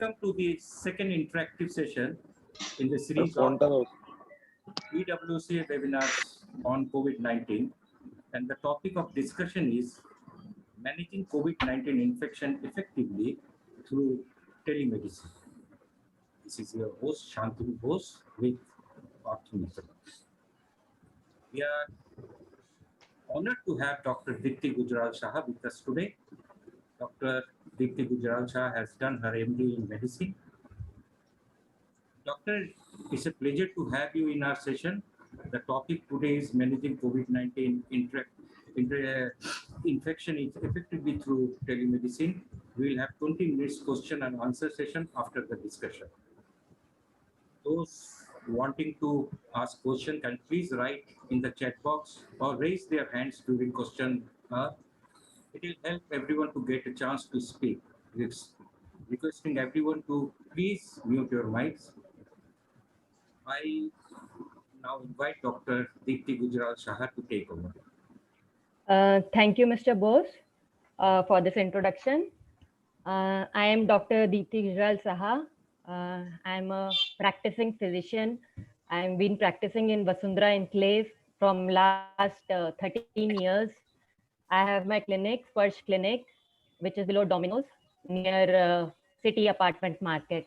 Welcome to the second interactive session in the series of Phone টা EWC webinars on COVID-19. And the topic of discussion is managing COVID-19 infection effectively through telemedicine. This is your host, Shantanu Bose, with Optimism. We are honored to have Dr. Dipti Gujral Shah with us today. Dr. Dipti Gujral Shah has done her MD in medicine. Doctor, it's a pleasure to have you in our session. The topic today is managing COVID-19 infection effectively through telemedicine. We will have 20 minutes question and answer session after the discussion. Those wanting to ask question can please write in the chat box or raise their hands during question. It will help everyone to get a chance to speak. It's requesting everyone to please mute your mics. I now invite Dr. Deepti Gujral Shah to take over. Thank you, Mr. Bose, for this introduction. I am Dr. Deepti Gujral Saha. I'm a practicing physician. I've been practicing in Vasundhara Enclave from last 13 years. I have my clinic, Sparsh Clinic, which is below Domino's near City Apartment Market.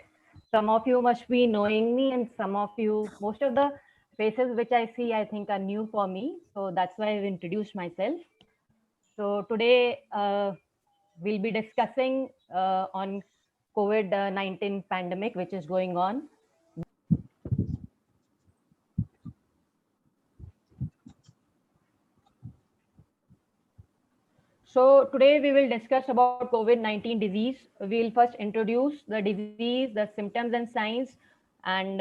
Some of you must be knowing me, and most of the faces which I see, I think are new for me. So that's why I've introduced myself. So today we'll be discussing on COVID-19 pandemic, which is going on. So today we will discuss about COVID-19 disease. We'll first introduce the disease, the symptoms and signs, and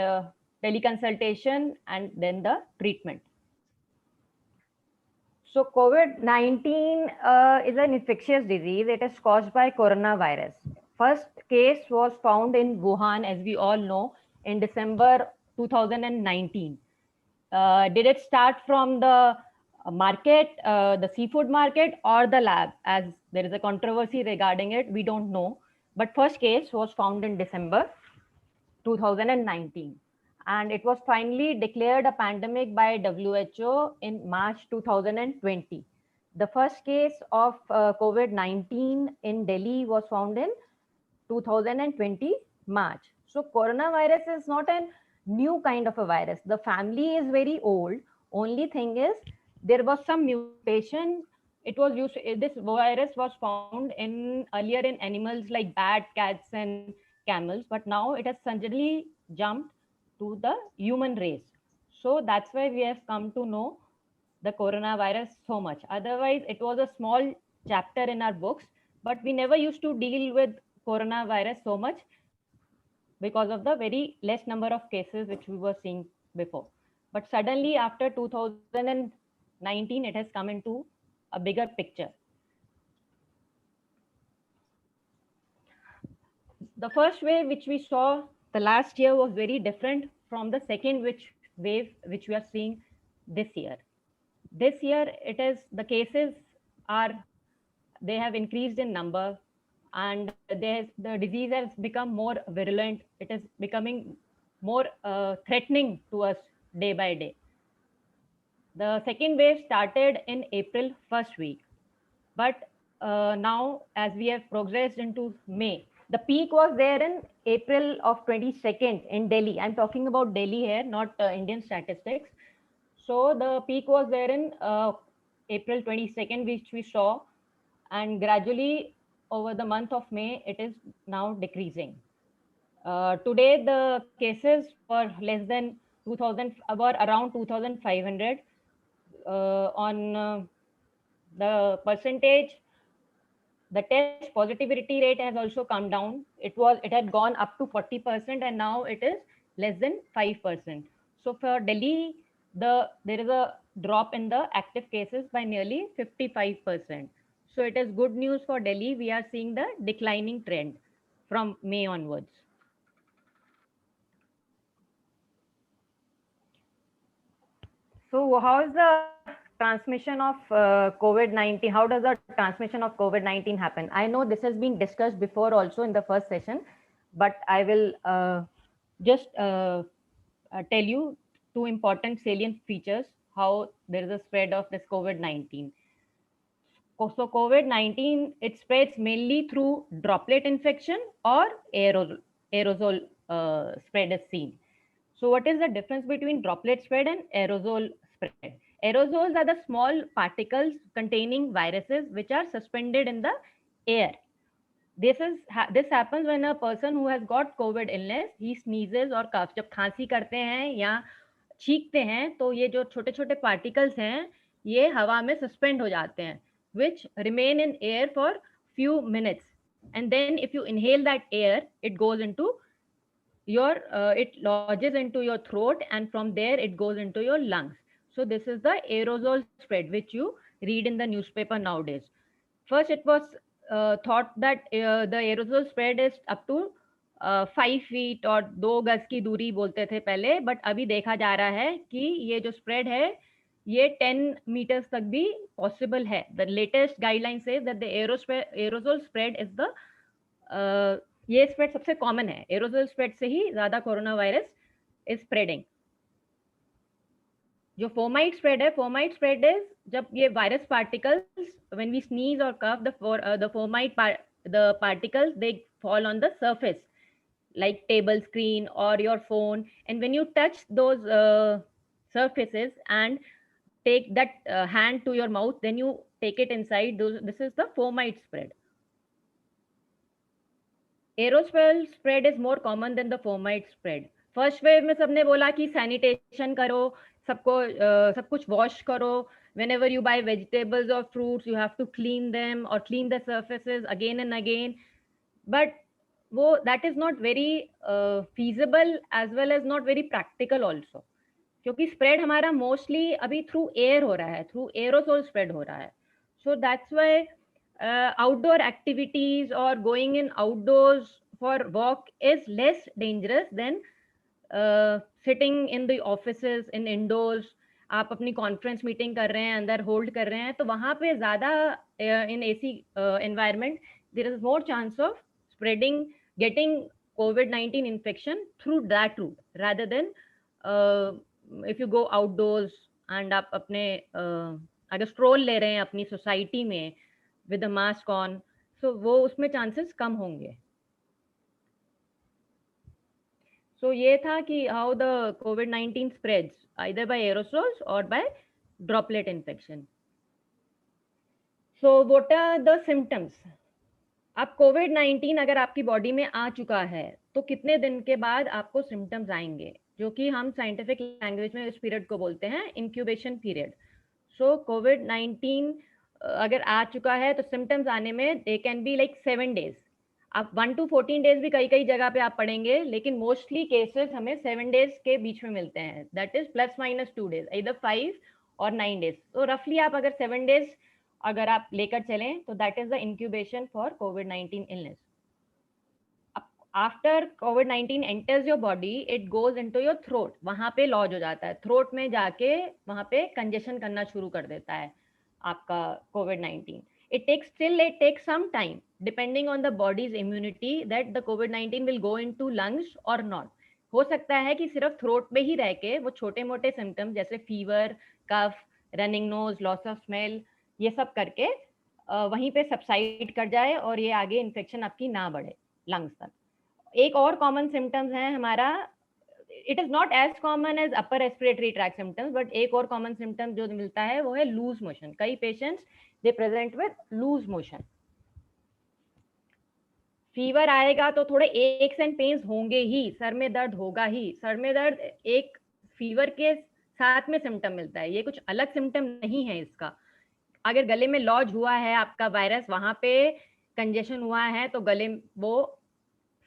teleconsultation, and then the treatment. So COVID-19 is an infectious disease. It is caused by coronavirus. First case was found in Wuhan, as we all know, in December 2019. Did it start from the market, the seafood market, or the lab? As there is a controversy regarding it, we don't know. But first case was found in December 2019. And it was finally declared a pandemic by WHO in March 2020. The first case of COVID-19 in Delhi was found in 2020 March. So coronavirus is not a new kind of a virus. The family is very old. Only thing is there was some mutation. It was used. This virus was found in earlier in animals like bat, cats, and camels, but now it has suddenly jumped to the human race. So that's why we have come to know the coronavirus so much. Otherwise, it was a small chapter in our books, but we never used to deal with coronavirus so much because of the very less number of cases which we were seeing before. But suddenly after 2019, it has come into a bigger picture. The first wave which we saw the last year was very different from the second wave which we are seeing this year. This year, the cases they have increased in number, and the disease has become more virulent. It is becoming more threatening to us day by day. The second wave started in April first week, but now as we have progressed into May, the peak was there in April of 22nd in Delhi. I'm talking about Delhi here, not Indian statistics. So the peak was there in April 22nd, which we saw, and gradually over the month of May, it is now decreasing. Today, the cases were less than 2,000, were around 2,500. On the percentage, the test positivity rate has also come down. It had gone up to 40%, and now it is less than 5%. So for Delhi, there is a drop in the active cases by nearly 55%. So it is good news for Delhi. We are seeing the declining trend from May onwards. So how is the transmission of COVID-19? How does the transmission of COVID-19 happen? I know this has been discussed before also in the first session, but I will just tell you two important salient features how there is a spread of this COVID-19. So COVID-19, it spreads mainly through droplet infection or aerosol spread is seen. So what is the difference between droplet spread and aerosol spread? Aerosols are the small particles containing viruses which are suspended in the air. This happens when a person who has got COVID illness, he sneezes or coughs. जब खांसी करते हैं या छींकते हैं तो ये जो छोटे छोटे पार्टिकल्स हैं ये हवा में सस्पेंड हो जाते हैं which remain in air for few minutes, and then if you inhale that air it goes into your it lodges into your throat, and from there it goes into your lungs. So this is the aerosol spread which you read in the newspaper nowadays. First it was thought that the aerosol spread is up to 5 feet और 2 गज की दूरी बोलते थे पहले, but अभी देखा जा रहा है कि ये जो स्प्रेड है ये 10 meters तक भी पॉसिबल है. The latest guideline says that the aerosol spread is the ये स्प्रेड सबसे कॉमन है. एरोसोल स्प्रेड से ही ज्यादा कोरोना वायरस इज स्प्रेडिंग. जो फोमाइट स्प्रेड है, फोमाइट स्प्रेड इज जब ये virus particles when we sneeze और cough the fomite the particles they fall on the surface like table screen or your phone, and when you touch those surfaces and take that hand to your mouth, then you take it inside this is the fomite spread. Aerosol spread is more common than the fomite spread. First wave में सबने बोला कि sanitation करो, सबको सब कुछ wash करो. whenever you buy vegetables or fruits you have to clean them or clean the surfaces again and again, but वो that is not very feasible as well as not very practical also, क्योंकि spread हमारा mostly अभी through air हो रहा है, through aerosol spread हो रहा है. So that's why outdoor activities or going in outdoors for walk is less dangerous than sitting in the offices in indoors. आप अपनी कॉन्फ्रेंस मीटिंग कर रहे हैं, अंदर होल्ड कर रहे हैं, तो वहां पे ज्यादा in AC environment there is more chance of spreading getting COVID-19 infection through that route rather than if you go outdoors and आप अपने अगर स्ट्रोल ले रहे हैं अपनी सोसाइटी में with a mask on, so वो उसमें चांसेस कम होंगे. So ये था कि how the COVID-19 spreads either by aerosols or by droplet infection. So what are the symptoms? अब COVID-19 अगर आपकी बॉडी में आ चुका है तो कितने दिन के बाद आपको सिम्टम्स आएंगे, जो कि हम साइंटिफिक लैंग्वेज में इस पीरियड को बोलते हैं इंक्यूबेशन पीरियड. सो COVID-19 अगर आ चुका है तो सिम्टम्स आने में they can be like 7 days. आप 1 to 14 days भी कई कई जगह पे आप पढ़ेंगे, लेकिन मोस्टली केसेस हमें 7 days के बीच में मिलते हैं. दैट इज +- 2 days, either 5 और 9 days. तो रफली आप अगर 7 days अगर आप लेकर चलें तो that is the incubation for COVID-19 illness. After COVID-19 enters your body it goes into your throat. वहां पे लॉज हो जाता है, थ्रोट में जाके वहां पे कंजेशन करना शुरू कर देता है आपका COVID-19. it takes some time depending on the body's immunity that the COVID-19 will go into lungs or not. हो सकता है कि सिर्फ थ्रोट में ही रह के वो छोटे मोटे सिम्टम्स जैसे fever, cough, running nose, loss of smell, ये सब करके वहीं पे सबसाइड कर जाए और ये आगे इन्फेक्शन आपकी ना बढ़े लंग्स तक. एक और कॉमन सिम्टम्स है हमारा, it is not as common as upper respiratory track symptoms, but एक और कॉमन सिम्टम्स जो मिलता है वो है लूज मोशन. कई patients they present with loose motion. Fever आएगा तो थोड़े एक्स एंड पेन्स होंगे ही, सर में दर्द होगा ही. सर में दर्द एक फीवर के साथ में सिम्टम मिलता है, ये कुछ अलग सिम्टम नहीं है इसका. अगर गले में लॉज हुआ है आपका वायरस, वहां पे कंजेशन हुआ है तो गले वो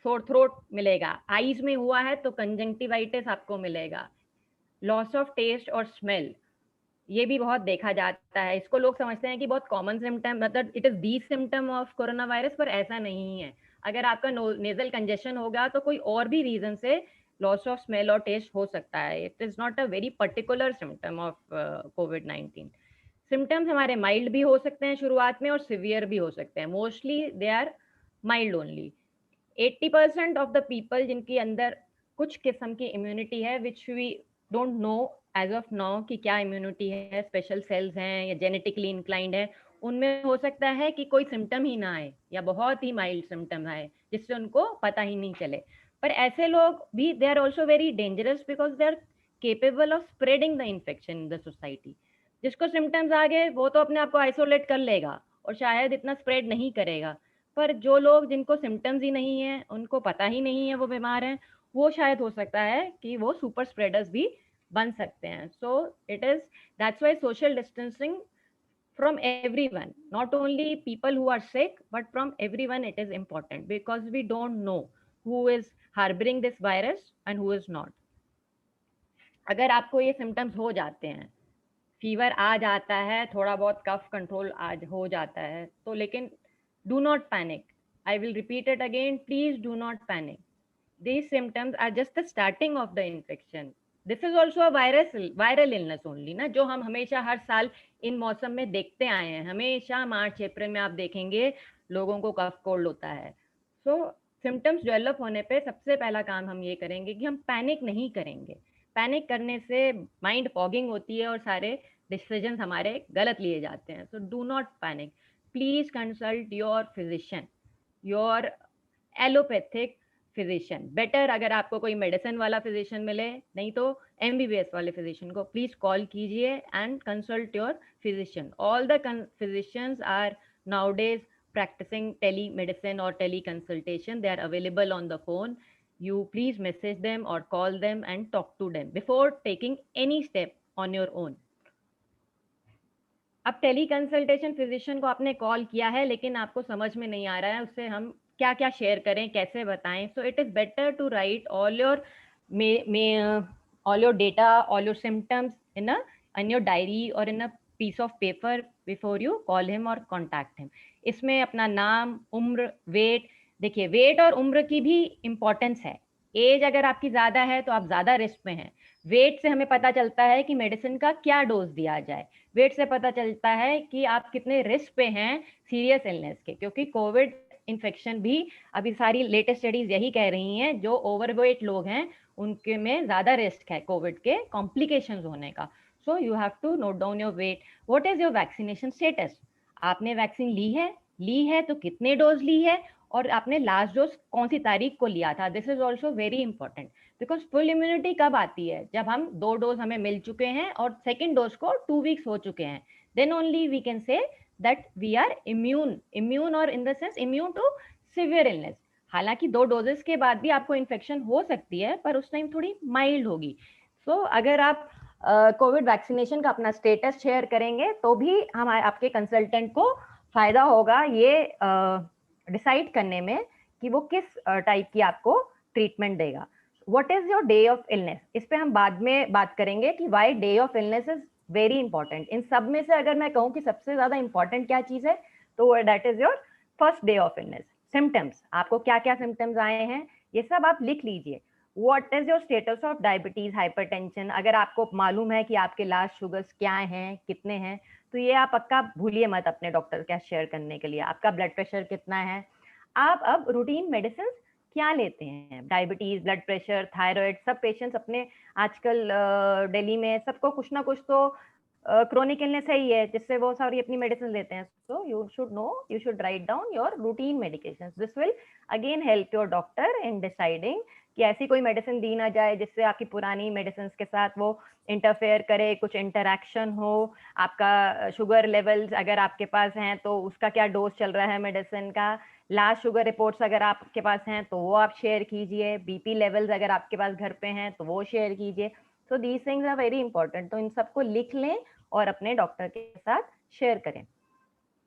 सोर थ्रोट मिलेगा. आईज में हुआ है तो कंजंक्टिवाइटिस आपको मिलेगा. लॉस ऑफ टेस्ट और स्मेल ये भी बहुत देखा जाता है. इसको लोग समझते हैं कि बहुत कॉमन सिम्टम, मतलब it is the symptom of corona virus, पर ऐसा नहीं है. अगर आपका नेजल कंजेशन होगा तो कोई और भी रीजन से लॉस ऑफ स्मेल और टेस्ट हो सकता है. It is not a very particular symptom of COVID-19. Symptoms हमारे माइल्ड भी हो सकते हैं शुरुआत में और सिवियर भी हो सकते हैं. Mostly they are mild only. 80% of the people जिनके अंदर कुछ किस्म की इम्यूनिटी है, which we don't know as of now कि क्या इम्यूनिटी है, स्पेशल सेल्स हैं या जेनेटिकली इंक्लाइंड है, उनमें हो सकता है कि कोई सिम्टम ही ना आए या बहुत ही माइल्ड सिम्टम आए जिससे उनको पता ही नहीं चले। पर ऐसे लोग भी they are also very dangerous because they are capable of spreading the infection in the society. जिसको सिम्टम्स आ गए वो तो अपने आप को आइसोलेट कर लेगा और शायद इतना स्प्रेड नहीं करेगा, पर जो लोग जिनको सिम्टम्स ही नहीं है, उनको पता ही नहीं है वो बीमार हैं, वो शायद हो सकता है कि वो सुपर स्प्रेडर्स भी बन सकते हैं। सो it is that's why social distancing from everyone, not only people who are sick but from everyone, it is important because we don't know who is harboring this virus and who is not. अगर आपको ये symptoms हो जाते हैं, fever आ जाता है, थोड़ा बहुत कफ कंट्रोल आज हो जाता है, तो लेकिन do not panic. I will repeat it again, please do not panic. These symptoms are just the starting of the infection. This is also a viral illness only ना, जो हम हमेशा हर साल इन मौसम में देखते आए हैं। हमेशा मार्च अप्रैल में आप देखेंगे लोगों को कफ कोल्ड होता है। सो सिम्टम्स डेवलप होने पे सबसे पहला काम हम ये करेंगे कि हम पैनिक नहीं करेंगे। पैनिक करने से माइंड फॉगिंग होती है और सारे डिसीजंस हमारे गलत लिए जाते हैं। So do not panic, please consult your physician, your allopathic physician. Better अगर आपको कोई मेडिसिन वाला फिजिशियन मिले, नहीं तो एमबीबीएस वाले फिजिशियन को प्लीज कॉल कीजिए and consult your physician. All the physicians are nowadays practicing telemedicine or teleconsultation. They are available on the phone. You please message them or call them and talk to them before taking any step on your own. अब tele consultation physician को आपने call किया है लेकिन आपको समझ में नहीं आ रहा है उससे हम क्या क्या शेयर करें, कैसे बताएं। So it is better to write all your data, all your symptoms in your diary और in a piece of paper before you call him or contact him. इसमें अपना नाम, उम्र, वेट, देखिए वेट और उम्र की भी इम्पोर्टेंस है। एज अगर आपकी ज्यादा है तो आप ज्यादा रिस्क में हैं। वेट से हमें पता चलता है कि मेडिसिन का क्या डोज दिया जाए, वेट से पता चलता है कि आप कितने रिस्क पे हैं सीरियस इलनेस के, क्योंकि कोविड इन्फेक्शन भी अभी सारी लेटेस्ट स्टडीज यही कह रही हैं जो ओवरवेट लोग हैं उनके में ज्यादा रिस्क है कोविड के कॉम्प्लिकेशंस होने का। So you have to note down your weight. What is your vaccination status? आपने वैक्सीन ली है तो कितने डोज ली है और आपने लास्ट डोज कौन सी तारीख को लिया था? This is also very important because full immunity कब आती है? जब हम 2 डोज हमें मिल चुके हैं और सेकेंड डोज को 2 वीक्स हो चुके हैं, then only we can say that we are immune और in the sense immune to severe illness. हालांकि 2 डोजेस के बाद भी आपको इन्फेक्शन हो सकती है पर उस टाइम थोड़ी माइल्ड होगी। सो अगर आप कोविड वैक्सीनेशन का अपना स्टेटस शेयर करेंगे तो भी हम आपके कंसल्टेंट को फायदा होगा ये डिसाइड करने में कि वो किस टाइप की आपको ट्रीटमेंट देगा। What is your day of illness? इस पे हम बाद में बात करेंगे कि why day of illness is very important. इन सब में से अगर मैं कहूँ कि सबसे ज्यादा इंपॉर्टेंट क्या चीज है तो that is your first day of illness. Symptoms, आपको क्या क्या सिम्टम्स आए हैं ये सब आप लिख लीजिए। What is your status of diabetes, hypertension? अगर आपको मालूम है कि आपके लास्ट शुगर्स क्या हैं, कितने हैं, तो ये आप पक्का भूलिए मत अपने डॉक्टर के साथ शेयर करने के लिए। आपका ब्लड प्रेशर कितना है? आप अब रूटीन मेडिसिन क्या लेते हैं? डायबिटीज, ब्लड प्रेशर, थायराइड, सब पेशेंट्स अपने आजकल दिल्ली में सबको कुछ ना कुछ तो क्रोनिक इलनेस है ही है जिससे वो सारी अपनी मेडिसिन लेते हैं। So you should know, you should write down your routine medications. This will again help your doctor in deciding कि ऐसी कोई मेडिसिन दी ना जाए जिससे आपकी पुरानी मेडिसिन के साथ वो इंटरफेयर करे, कुछ इंटरैक्शन हो। आपका शुगर लेवल्स अगर आपके पास हैं तो उसका क्या डोज चल रहा है मेडिसिन का, लास्ट शुगर रिपोर्ट्स अगर आपके पास हैं तो वो आप शेयर कीजिए, बीपी लेवल्स अगर आपके पास घर पे हैं तो वो शेयर कीजिए। So these things are very important. तो इन सबको लिख लें और अपने डॉक्टर के साथ शेयर करें।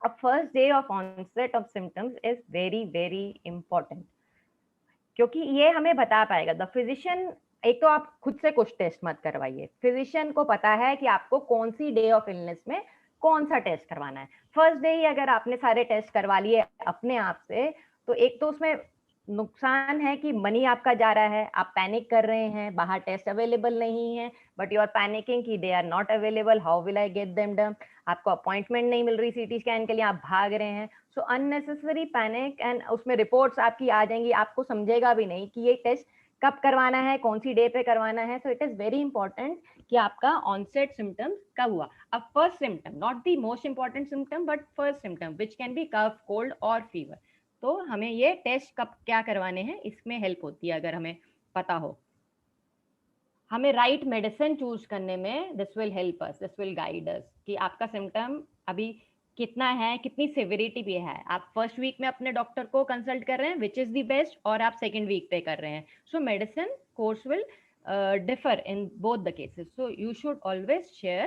अब first day of onset of symptoms is very very important क्योंकि ये हमें बता पाएगा द फिजिशियन। एक तो आप खुद से कुछ टेस्ट मत करवाइए, फिजिशियन को पता है कि आपको कौन सी डे ऑफ इलनेस में कौन सा टेस्ट करवाना है। फर्स्ट डे ही अगर आपने सारे टेस्ट करवा लिए अपने आप से तो एक तो उसमें नुकसान है कि मनी आपका जा रहा है, आप पैनिक कर रहे हैं, बाहर टेस्ट अवेलेबल नहीं है, बट यू आर पैनिकिंग कि they are not available, how will I get them done. आपको अपॉइंटमेंट नहीं मिल रही सीटी स्कैन के लिए, आप भाग रहे हैं। सो अननेसेसरी पैनिक, एंड उसमें रिपोर्ट्स आपकी आ जाएंगी, आपको समझेगा भी नहीं कि ये टेस्ट कब करवाना है, कौन सी डे पे करवाना है। So it is very important कि आपका ऑनसेट सिम्टम्स कब हुआ। अब first symptom, not the most important symptom, but first symptom which can be cough, cold और फीवर, तो हमें ये टेस्ट कब क्या करवाने हैं इसमें हेल्प होती है अगर हमें पता हो। हमें राइट मेडिसिन चूज करने में this will help us, this will guide us कि आपका सिम्टम अभी कितना है, कितनी सिविरिटी भी है। आप फर्स्ट वीक में अपने डॉक्टर को कंसल्ट कर रहे हैं विच इज द बेस्ट, और आप सेकेंड वीक पे कर रहे हैं। सो medicine course will differ in both the cases. So you should always share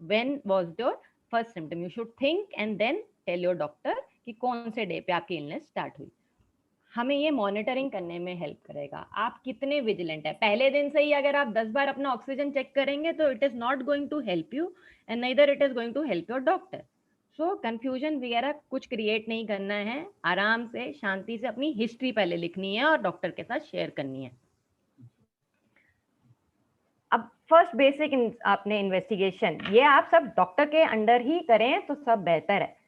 when was your first symptom. You should think and then tell your doctor कि कौन से day पे आपकी इलनेस स्टार्ट हुई। हमें ये मॉनिटरिंग करने में हेल्प करेगा, आप कितने विजिलेंट है। पहले दिन से ही अगर आप 10 बार अपना ऑक्सीजन चेक करेंगे तो it is not going to help you, and neither it is going to help your doctor. So confusion वगैरह कुछ क्रिएट नहीं करना है, आराम से शांति से अपनी हिस्ट्री पहले लिखनी है और डॉक्टर के साथ शेयर करनी है। अब फर्स्ट बेसिक आपने इन्वेस्टिगेशन, ये आप सब डॉक्टर के अंडर ही करें तो सब बेहतर है।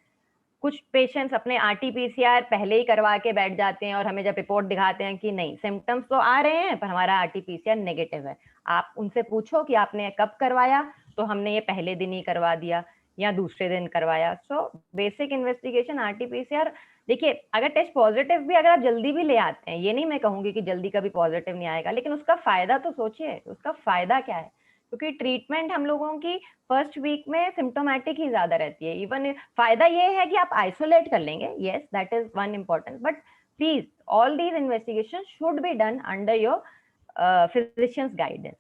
कुछ पेशेंट्स अपने आरटीपीसीआर पहले ही करवा के बैठ जाते हैं और हमें जब रिपोर्ट दिखाते हैं कि नहीं सिम्टम्स तो आ रहे हैं पर हमारा आरटीपीसीआर नेगेटिव है। आप उनसे पूछो कि आपने कब करवाया, तो हमने ये पहले दिन ही करवा दिया या दूसरे दिन करवाया। सो बेसिक इन्वेस्टिगेशन आरटीपीसीआर, देखिए अगर टेस्ट पॉजिटिव भी अगर आप जल्दी भी ले आते हैं, ये नहीं मैं कहूंगी कि जल्दी कभी पॉजिटिव नहीं आएगा, लेकिन उसका फायदा तो सोचिए, उसका फायदा क्या है। क्योंकि ट्रीटमेंट हम लोगों की फर्स्ट वीक में सिम्टोमेटिक ही ज्यादा रहती है। इवन फायदा ये है कि आप आइसोलेट कर लेंगे, yes that is one important, but please all these investigation should be done under your physicians guidance.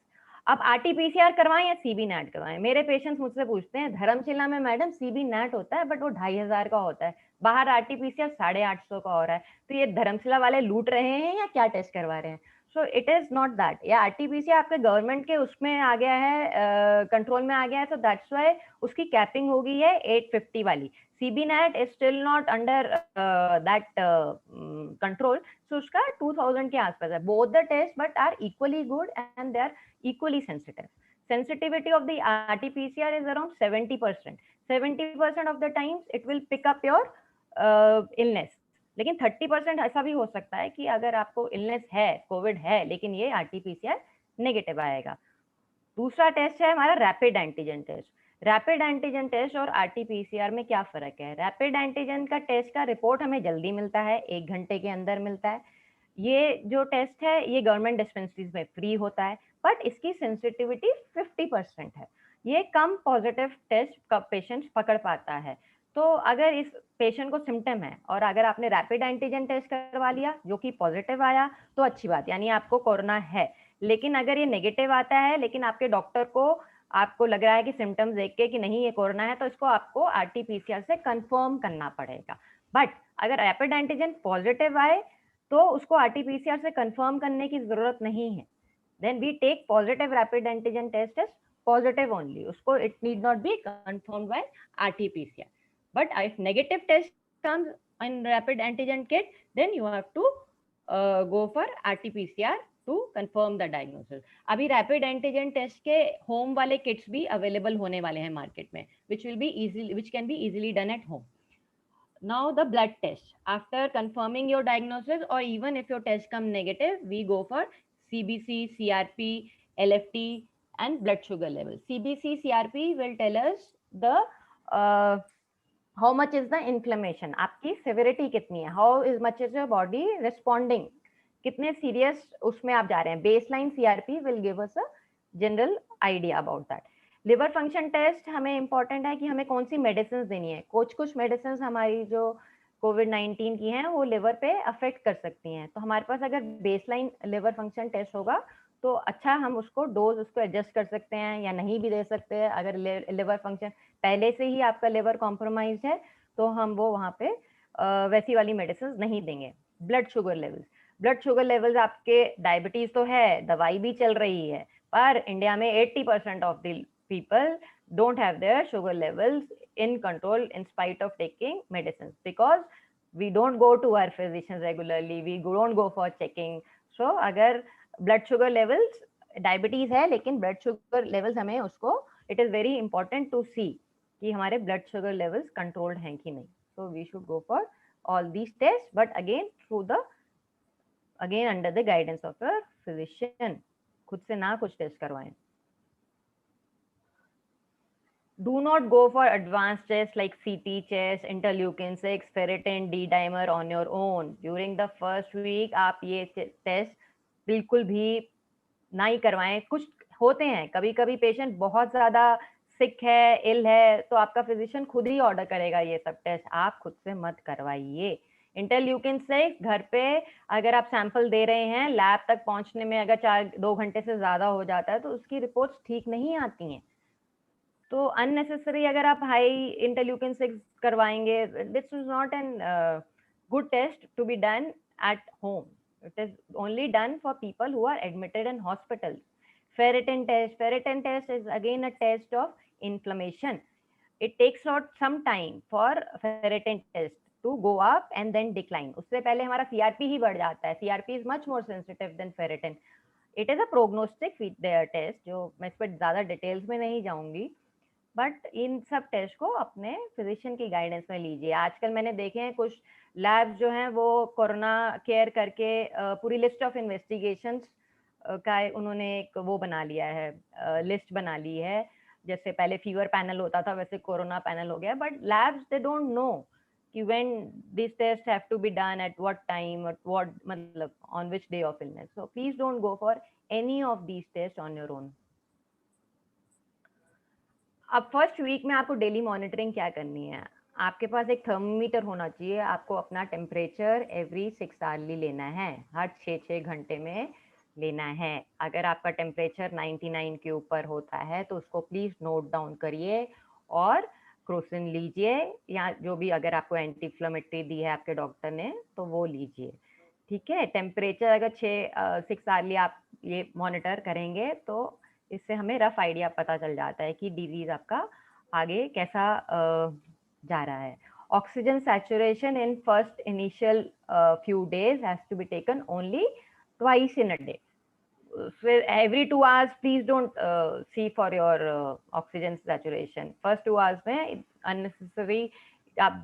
अब आरटीपीसीआर करवाएं या सीबी नेट करवाएं, मेरे पेशेंट्स मुझसे पूछते हैं धर्मशिला में मैडम सीबी नेट होता है बट वो 2500 का होता है, बाहर आरटीपीसीआर 850 का हो रहा है, तो ये धर्मशिला वाले लूट रहे हैं या क्या टेस्ट करवा रहे हैं। सो इट इज नॉट दैट, या आरटीपीसीआर आपके गवर्नमेंट के उसमें आ गया है, कंट्रोल में आ गया है, तो दैट्स वाई उसकी कैपिंग हो गई है 850 वाली। CB NAAT is still not under that control, so उसका 2000 के आसपास है। Both the test but are equally good and they are equally sensitive. Sensitivity of the RT-PCR is around 70%. 70% of the times it will pick up your illness. लेकिन 30% ऐसा भी हो सकता है कि अगर आपको इलनेस है, कोविड है, लेकिन ये RT-PCR नेगेटिव आएगा। दूसरा टेस्ट है हमारा rapid antigen test. Rapid antigen test और RT-PCR में क्या फर्क है। रैपिड एंटीजन का टेस्ट का रिपोर्ट हमें जल्दी मिलता है, 1 घंटे के अंदर मिलता है। ये जो टेस्ट है ये गवर्नमेंट डिस्पेंसरीज में फ्री होता है, बट इसकी सेंसिटिविटी 50% है। ये कम पॉजिटिव टेस्ट का पेशेंट पकड़ पाता है। तो अगर इस पेशेंट को सिम्टम है और अगर आपने रैपिड एंटीजन टेस्ट करवा लिया जो कि पॉजिटिव आया तो अच्छी बात, यानी आपको कोरोना है। लेकिन अगर ये नेगेटिव आता है लेकिन आपके डॉक्टर को आपको लग रहा है कि सिम्टम्स देख के कि नहीं ये कोरोना है, तो इसको आपको RT-PCR से कंफर्म करना पड़ेगा। बट अगर रैपिड एंटीजन पॉजिटिव आए तो उसको RT-PCR से कंफर्म करने की जरूरत नहीं है। then we take positive rapid antigen test as positive only, usko it need not be confirmed by RT-PCR. But if negative test comes in rapid antigen kit, then you have to go for RT-PCR to confirm the diagnosis. अभी rapid antigen test के home वाले kits भी available होने वाले हैं market में, which can be easily done at home. Now the blood test, after confirming your diagnosis or even if your test come negative, we go for CBC, CRP, LFT and blood sugar level. CBC, CRP will tell us the how much is the inflammation, आपकी severity कितनी है, how much is your body responding, कितने serious उसमें आप जा रहे हैं। Baseline CRP will give us a general idea about that. Liver function test हमें इंपॉर्टेंट है कि हमें कौन सी मेडिसिन देनी है। कुछ मेडिसिन हमारी जो कोविड-19 की हैं वो लिवर पे अफेक्ट कर सकती हैं, तो हमारे पास अगर बेसलाइन लिवर फंक्शन टेस्ट होगा तो अच्छा हम उसको डोज उसको एडजस्ट कर सकते हैं या नहीं भी दे सकते हैं। अगर लिवर फंक्शन पहले से ही आपका लिवर कॉम्प्रोमाइज है तो हम वो वहाँ पे वैसी वाली मेडिसिन नहीं देंगे। ब्लड शुगर लेवल्स आपके डायबिटीज तो है, दवाई भी चल रही है, पर इंडिया में 80% of the people don't have their sugar levels in control in spite of taking medicines, because we don't go to our physicians regularly, we don't go for checking. So अगर blood sugar levels, diabetes है लेकिन blood sugar levels हमें उसको, it is very important to see कि हमारे blood sugar levels controlled हैं कि नहीं. So we should go for all these tests, but again under the guidance of your physician. खुद से ना कुछ टेस्ट करवाएं. Do not go for advanced tests like CT chest, interleukin 6, ferritin D dimer on your own. During the first week आप ये test बिल्कुल भी नहीं करवाएं. कुछ होते हैं, कभी कभी पेशेंट बहुत ज्यादा सिक है, इल है, तो आपका फिजिशियन खुद ही ऑर्डर करेगा ये सब टेस्ट, आप खुद से मत करवाइए. इंटरल्यूकिन 6 घर पे अगर आप सैंपल दे रहे हैं, लैब तक पहुंचने में अगर 2 घंटे से ज्यादा हो जाता है तो उसकी रिपोर्ट्स ठीक नहीं आती हैं. तो अननेसेसरी अगर आप हाई इंटरल्यूकिन 6 करवाएंगे, this is not an good test to be done at home. It is only done for people who are admitted in hospitals. Ferritin test is again a test of inflammation. It takes out some time for ferritin test to go up and then decline. उससे पहले हमारा CRP ही बढ़ जाता है. CRP is much more sensitive than ferritin. It is a prognostic test, जो मैं इस पर ज़्यादा डिटेल्स में नहीं जाऊंगी, बट इन सब टेस्ट को अपने फिजिशियन की गाइडेंस में लीजिए. आजकल मैंने देखे हैं कुछ लैब्स जो हैं वो कोरोना केयर करके पूरी लिस्ट ऑफ इन्वेस्टिगेशंस का उन्होंने एक वो बना लिया है, लिस्ट बना ली है. जैसे पहले फीवर पैनल होता था वैसे कोरोना पैनल हो गया. But labs they don't know कि when this test have to be done at what time, at what मतलब on which day of illness. So please don't go for any of these test on your own. अब first week में आपको daily monitoring क्या करनी है. आपके पास एक thermometer होना चाहिए. आपको अपना टेम्परेचर एवरी 6 आवर्ली लेना है, हर 6 घंटे में लेना है. अगर आपका टेम्परेचर 99 के ऊपर होता है तो उसको प्लीज नोट डाउन करिए और क्रोसिन लीजिए, या जो भी अगर आपको एंटी इन्फ्लेमेटरी दी है आपके डॉक्टर ने तो वो लीजिए. ठीक है. टेम्परेचर अगर 6 आवर्ली आप ये मॉनिटर करेंगे तो इससे हमें रफ आइडिया पता चल जाता है कि डिजीज आपका आगे कैसा जा रहा है. Oxygen saturation in first initial few days has to be taken only twice in a day. Every 2 hours please don't see for your oxygen saturation. First 2 hours में अननेसेसरी आप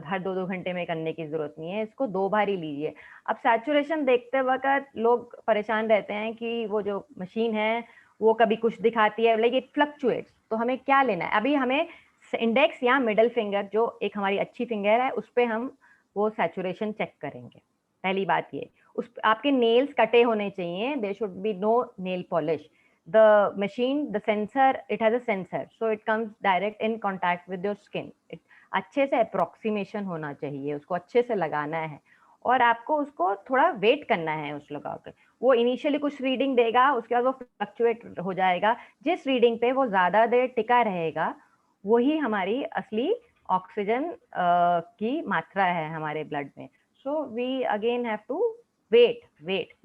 हर 2 घंटे में करने की जरूरत नहीं है. इसको 2 बार ही लीजिए. अब सैचुरेशन देखते वक्त लोग परेशान रहते हैं कि वो जो मशीन है वो कभी कुछ दिखाती है, लाइक इट फ्लक्चुएट्स. तो हमें क्या लेना है, अभी हमें इंडेक्स या मिडल फिंगर जो एक हमारी अच्छी फिंगर है उस पर हम वो सैचुरेशन चेक करेंगे. पहली बात ये. उस आपके नेल्स कटे होने चाहिए. There should be no nail polish. The machine, the sensor, it has a sensor, so it comes direct in contact with your skin. अच्छे से अप्रोक्सीमेशन होना चाहिए, उसको अच्छे से लगाना है और आपको उसको थोड़ा वेट करना है उस लगा के. वो इनिशियली कुछ रीडिंग देगा, उसके बाद वो फ्लक्चुएट हो जाएगा. जिस रीडिंग पे वो ज्यादा देर टिका रहेगा वही हमारी असली ऑक्सीजन की मात्रा है हमारे ब्लड में. So we again have to wait.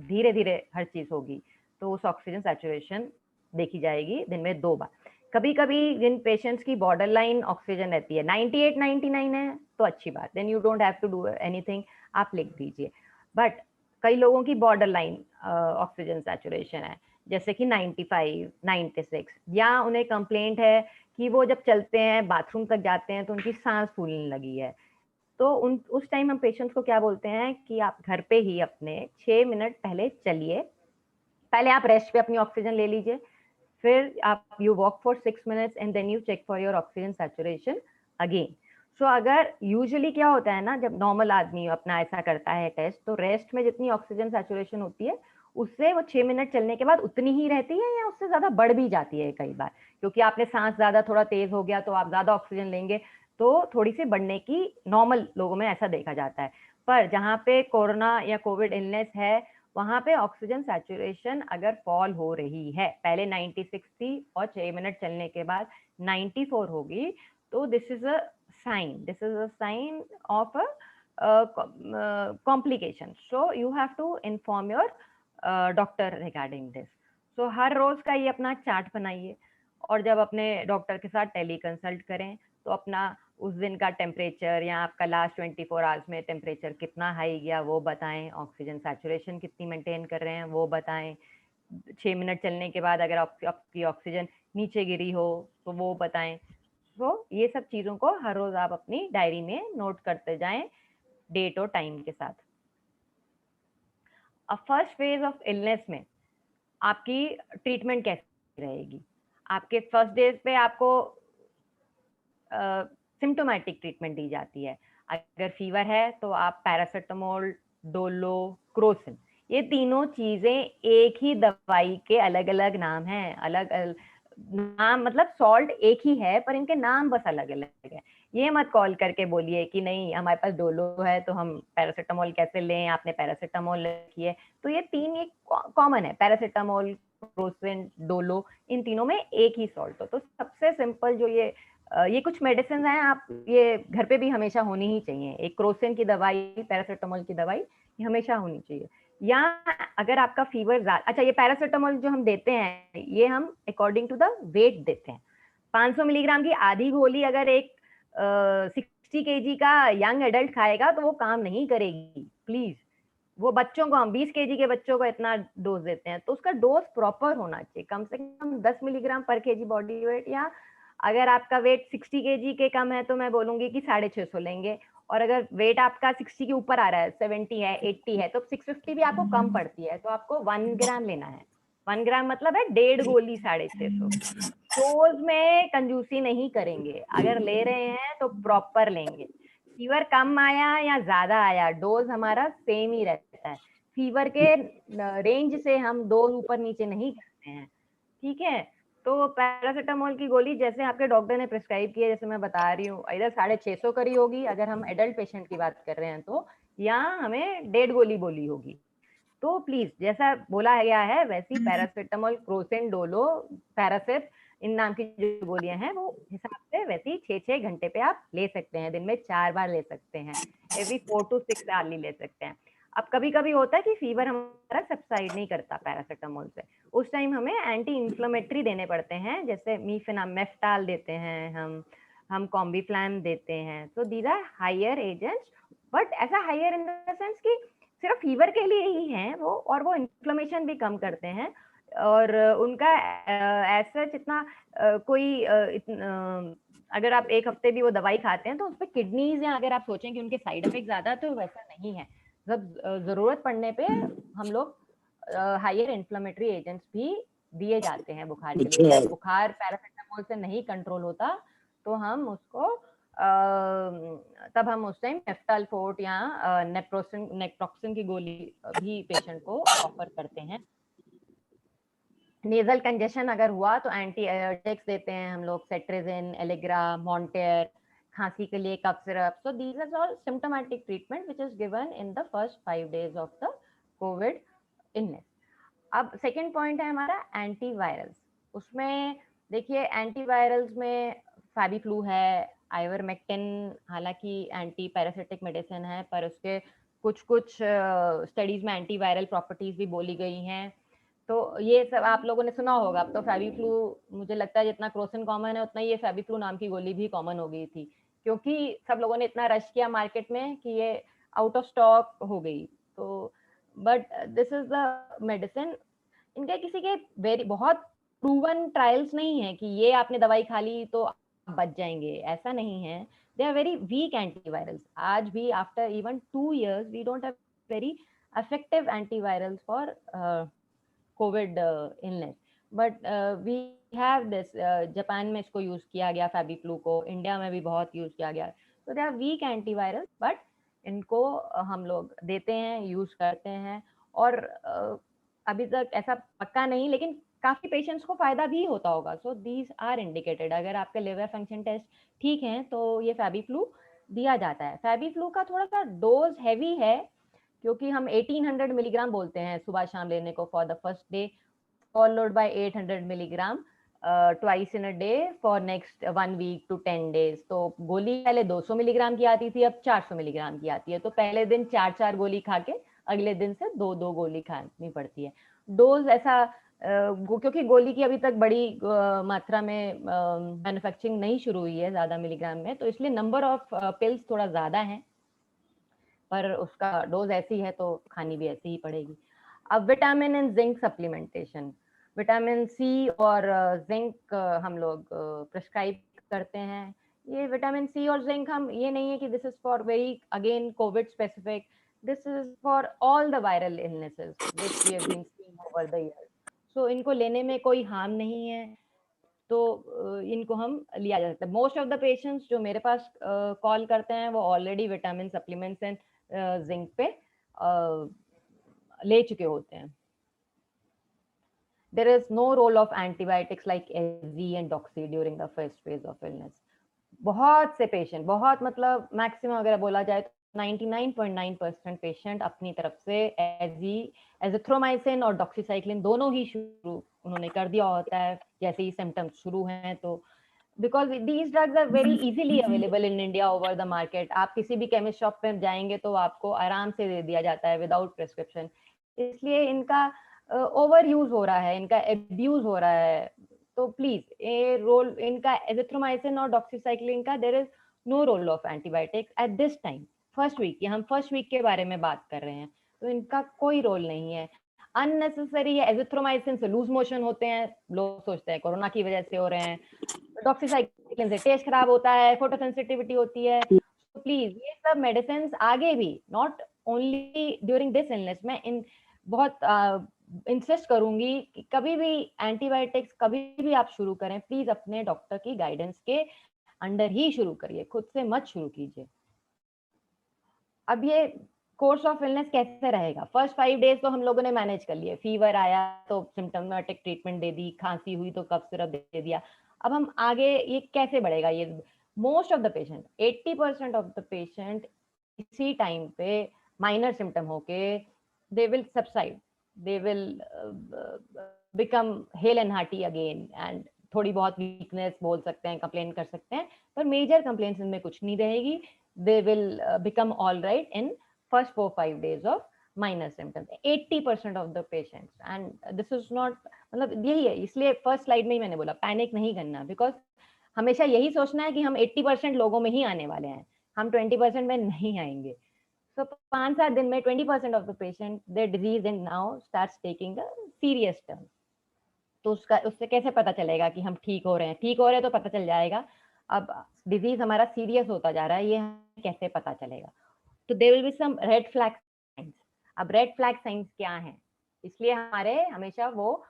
धीरे धीरे हर चीज होगी तो उस ऑक्सीजन सैचुरेशन देखी जाएगी दिन में 2 बार. कभी कभी जिन पेशेंट्स की बॉर्डर लाइन ऑक्सीजन रहती है 98 99 है तो अच्छी बात, then you don't have to do anything, आप लिख दीजिए. बट कई लोगों की बॉर्डर लाइन ऑक्सीजन सैचुरेशन है जैसे कि 95 96, या उन्हें कंप्लेंट है कि वो जब चलते हैं बाथरूम तक जाते हैं तो उनकी सांस फूलने लगी है. तो उस टाइम हम पेशेंट्स को क्या बोलते हैं कि आप घर पे ही अपने 6 मिनट पहले चलिए. पहले आप रेस्ट पे अपनी ऑक्सीजन ले लीजिए, फिर आप you walk for 6 minutes and then you check for your oxygen saturation again. So अगर यूजुअली क्या होता है ना, जब नॉर्मल आदमी अपना ऐसा करता है टेस्ट तो रेस्ट में जितनी ऑक्सीजन सैचुरेशन होती है उससे वो 6 मिनट चलने के बाद उतनी ही रहती है या उससे ज्यादा बढ़ भी जाती है कई बार, क्योंकि आपने सांस ज्यादा थोड़ा तेज हो गया तो आप ज्यादा ऑक्सीजन लेंगे तो थोड़ी सी बढ़ने की नॉर्मल लोगों में ऐसा देखा जाता है. पर जहाँ पे कोरोना या कोविड इलनेस है वहां पे ऑक्सीजन सैचुरेशन अगर फॉल हो रही है, पहले 96 थी और 6 मिनट चलने के बाद 94 होगी, तो this is a sign of a complication. So you have to inform your doctor regarding this. So हर रोज का ये अपना चार्ट बनाइए और जब अपने डॉक्टर के साथ टेली कंसल्ट करें तो अपना उस दिन का टेम्परेचर या आपका लास्ट 24 आवर्स में टेम्परेचर कितना हाई गया वो बताएं, ऑक्सीजन सैचुरेशन कितनी मेंटेन कर रहे हैं वो बताएं, 6 मिनट चलने के बाद अगर आपकी ऑक्सीजन नीचे गिरी हो तो वो बताएं। तो ये सब चीज़ों को हर रोज आप अपनी डायरी में नोट करते जाएं डेट और टाइम के साथ। अब फर्स्ट फेज ऑफ इलनेस में आपकी ट्रीटमेंट कैसी रहेगी? आपके फर्स्ट डेज पे आपको सिम्टोमेटिक ट्रीटमेंट दी जाती है। अगर फीवर है तो आप पैरासिटामोल, डोलो, क्रोसिन, ये तीनों चीजें एक ही दवाई के अलग अलग नाम हैं। अलग अलग नाम मतलब सॉल्ट एक ही है पर इनके नाम बस अलग अलग है। ये मत कॉल करके बोलिए कि नहीं हमारे पास डोलो है तो हम पैरासिटामोल कैसे लें, आपने पैरासिटामोल रखी है। तो ये तीन एक कॉमन है, पैरासिटामोल, क्रोसिन, डोलो, इन तीनों में एक ही सॉल्ट हो। तो सबसे सिंपल जो ये कुछ मेडिसिन हैं, आप ये घर पे भी हमेशा होनी ही चाहिए। एक क्रोसिन की दवाई, पैरासिटामोल की दवाई ये हमेशा होनी चाहिए। या अगर आपका फीवर अच्छा, ये पैरासिटामोल जो हम देते हैं ये हम अकॉर्डिंग टू द वेट देते हैं। 500 मिलीग्राम की आधी गोली अगर एक 60 केजी का यंग एडल्ट खाएगा तो वो काम नहीं करेगी। प्लीज, वो बच्चों को, हम 20 केजी के बच्चों को इतना डोज देते हैं तो उसका डोज प्रॉपर होना चाहिए, कम से कम 10 मिलीग्राम पर केजी बॉडी वेट। या अगर आपका वेट 60 केजी के कम है तो मैं बोलूंगी कि 650 लेंगे। और अगर वेट आपका 60 के ऊपर आ रहा है, 70 है, 80 है, तो 650 भी आपको कम पड़ती है, तो आपको 1 ग्राम लेना है। 1 ग्राम मतलब है 1.5 गोली 650। डोज में कंजूसी नहीं करेंगे, अगर ले रहे हैं तो प्रॉपर लेंगे। फीवर कम आया या ज्यादा आया, डोज हमारा सेम ही रहता है। फीवर के रेंज से हम डोज ऊपर नीचे नहीं करते हैं, ठीक है। तो पैरासिटामोल की गोली जैसे आपके डॉक्टर ने प्रिस्क्राइब की है, जैसे मैं बता रही हूँ, इधर 650 करी होगी अगर हम एडल्ट पेशेंट की बात कर रहे हैं तो, या हमें 1.5 गोली बोली होगी। तो प्लीज जैसा बोला गया है वैसी पैरासिटामोल, क्रोसिन, डोलो, पैरासिट, इन नाम की जो गोलियां हैं वो हिसाब से वैसी 6-6 घंटे पे आप ले सकते हैं। दिन में 4 बार ले सकते हैं, एवरी 4 to 6 आवर्ली ले सकते हैं। अब कभी कभी होता है कि फीवर हमारा सबसाइड नहीं करता पैरासिटामोल से, उस टाइम हमें एंटी इंफ्लेमेटरी देने पड़ते हैं, जैसे मेफ्टाल देते हैं, हम कॉम्बीफ्लैम देते हैं। तो these are higher agents, but ऐसा हायर इन द सेंस कि सिर्फ फीवर के लिए ही हैं वो, और वो इन्फ्लेमेशन भी कम करते हैं। और उनका ऐसा इतना कोई अगर आप एक हफ्ते भी वो दवाई खाते हैं तो उस पर किडनीज, या अगर आप सोचें कि उनके साइड इफेक्ट ज्यादा, तो वैसा नहीं है। जब जरूरत पड़ने पे हम लोग हायर इन्फ्लेमेटरी एजेंट्स भी दिए जाते हैं बुखार के लिए। जब बुखार पैरासिटामोल से नहीं कंट्रोल होता तो हम उसको तब हम उस टाइम मेफ्टाल फोर्ट या नेप्रोक्सिन की गोली भी पेशेंट को ऑफर करते हैं। नेजल कंजेशन अगर हुआ तो एंटी एयरटिक्स देते हैं हम लोग, सेट्रिजिन, एलिग्रा, मॉन्टेर। खांसी के लिए cough syrup. So these are all symptomatic treatment which is given in the first 5 days of the COVID illness. अब सेकेंड पॉइंट है हमारा एंटीवायरल्स। उसमें देखिए एंटीवायरल्स में फैबीफ्लू है, आइवरमेक्टिन, हालांकि एंटी पैरासिटिक मेडिसिन है पर उसके कुछ स्टडीज में एंटीवायरल प्रॉपर्टीज भी बोली गई हैं। तो ये सब आप लोगों ने सुना होगा। अब तो फैबीफ्लू, मुझे लगता है जितना क्रोसिन कॉमन है उतना ये फैबीफ्लू नाम की गोली भी कॉमन हो गई थी, क्योंकि सब लोगों ने इतना रश किया मार्केट में कि ये आउट ऑफ स्टॉक हो गई। तो but this is the medicine. इनके किसी के वेरी बहुत प्रूवन ट्रायल्स नहीं है कि ये आपने दवाई खा ली तो आप बच जाएंगे, ऐसा नहीं है। They are very weak antivirals. आज भी after even 2 years we don't have very effective antivirals for COVID illness, but we have this, Japan में इसको यूज किया गया फैबीफ्लू को, इंडिया में भी बहुत यूज किया गया। तो they are weak antiviral, but इनको हम लोग देते हैं, यूज करते हैं। और अभी तक ऐसा पक्का नहीं, लेकिन काफी पेशेंट्स को फायदा भी होता होगा। So these are indicated. अगर आपके लिवर फंक्शन टेस्ट ठीक है तो ये फैबीफ्लू दिया जाता है। फैबीफ्लू का थोड़ा सा डोज हैवी है, क्योंकि हम 1800 मिलीग्राम बोलते हैं सुबह शाम लेने को for the first day, followed by 800 milligram twice in a day for next 1 week to 10 days। तो गोली पहले 200 मिलीग्राम की आती थी, अब 400 मिलीग्राम की आती है। तो पहले दिन 4-4 गोली खा के अगले दिन से 2-2 गोली खानी पड़ती है। डोज ऐसा क्योंकि गोली की अभी तक बड़ी मात्रा में मैन्युफैक्चरिंग नहीं शुरू हुई है ज्यादा मिलीग्राम में, तो इसलिए नंबर ऑफ पिल्स थोड़ा ज्यादा है, पर उसका डोज ऐसी है तो खानी भी ऐसी ही पड़ेगी। अब vitamin and zinc supplementation, vitamin C और जिंक हम लोग प्रिस्क्राइब करते हैं। ये विटामिन सी और जिंक, हम ये नहीं है कि this is for very again covid specific, this is for all the viral illnesses which we have been seeing over the year. So इनको लेने में कोई हार्म नहीं है, तो इनको हम लिया जा सकता है। मोस्ट ऑफ द पेशेंट्स जो मेरे पास कॉल करते हैं वो already vitamin supplements and zinc पे ले चुके होते हैं। There is no role of antibiotics like AZ and Doxy during the first phase of illness. बहुत से पेशेंट, बहुत मतलब मैक्सिमम अगर बोला जाए तो 99.9% पेशेंट अपनी तरफ से एजिथ्रोमाइसिन और डॉक्सीसाइक्लिन दोनों ही शुरू उन्होंने कर दिया होता है जैसे ही सिम्टम्स शुरू हैं। तो because these drugs are very easily available in India over the market. आप किसी भी केमिस्ट शॉप पे जाएंगे तो आपको आराम से दे दिया जाता है विदाउट प्रिस्क्रिप्शन, इसलिए इनका ओवर यूज हो रहा है, इनका एब्यूज हो रहा है। तो प्लीज ये रोल इनका एजिथ्रोमाइसिन और डॉक्सीसाइक्लिन का there is no role of antibiotics at this time. First week की, हम फर्स्ट वीक के बारे में बात कर रहे हैं, तो इनका कोई रोल नहीं है। अननेसेसरी है, एजिथ्रोमाइसिन से लूज मोशन होते हैं, लोग सोचते हैं कोरोना की वजह से हो रहे हैं। डॉक्सीसाइक्लिन से टेस्ट खराब होता है, फोटोसेंसिटिविटी होती है। तो प्लीज ये सब मेडिसिन आगे भी, not only during this illness, मैं इन बहुत इंसिस्ट करूंगी कि कभी भी एंटीबायोटिक्स कभी भी आप शुरू करें, प्लीज अपने डॉक्टर की गाइडेंस के अंडर ही शुरू करिए, खुद से मत शुरू कीजिए। अब ये कोर्स ऑफ इलनेस कैसे रहेगा? फर्स्ट 5 डेज तो हम लोगों ने मैनेज कर लिए, फीवर आया तो सिम्टोमेटिक ट्रीटमेंट दे दी, खांसी हुई तो कफ सिरप दे दिया। अब हम आगे ये कैसे बढ़ेगा? ये most of the patient, 80% of the patient इसी टाइम पे माइनर सिम्टम होके they will subside, they will become hale and hearty again, and थोड़ी बहुत वीकनेस बोल सकते हैं, कंप्लेन कर सकते हैं, पर मेजर कंप्लेंट्स इनमें कुछ नहीं रहेगी। they will become all right in first 4-5 days of minor symptoms, 80% of the patients, and this is not, मतलब यही है, इसलिए फर्स्ट स्लाइड में ही मैंने बोला पैनिक नहीं करना, बिकॉज हमेशा यही सोचना है कि हम 80% लोगों में ही आने वाले हैं, हम 20% में नहीं आएंगे। So 5-7 दिन में 20% of the patient their disease and now starts taking a serious turn. तो उससे कैसे पता चलेगा कि हम ठीक हो रहे हैं? ठीक हो रहे हैं तो पता चल जाएगा, अब डिजीज हमारा सीरियस होता जा रहा है, ये कैसे पता चलेगा? तो there will be some red flag signs. अब रेड फ्लैग साइंस क्या है? इसलिए हमारे हमेशा वो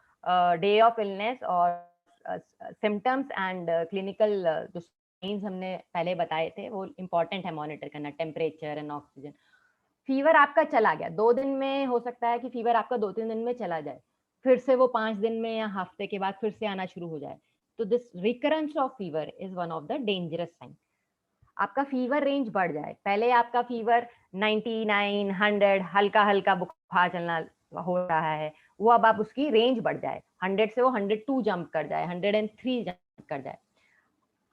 डे ऑफ इलनेस और सिम्टम्स एंड क्लिनिकल जो साइंस हमने पहले बताए थे वो इम्पोर्टेंट है मॉनिटर करना, टेम्परेचर एंड ऑक्सीजन। फीवर आपका चला गया 2 दिन में, हो सकता है कि फीवर आपका 2-3 दिन में चला जाए, फिर से वो 5 दिन में या हफ्ते के बाद फिर से आना शुरू हो जाए, तो this recurrence of fever is one of the dangerous sign. आपका फीवर रेंज बढ़ जाए, पहले आपका फीवर 99, 100 हल्का हल्का बुखार चलना हो रहा है, वो अब आप उसकी रेंज बढ़ जाए, 100 से वो 102 जंप कर जाए, 103 जंप कर जाए।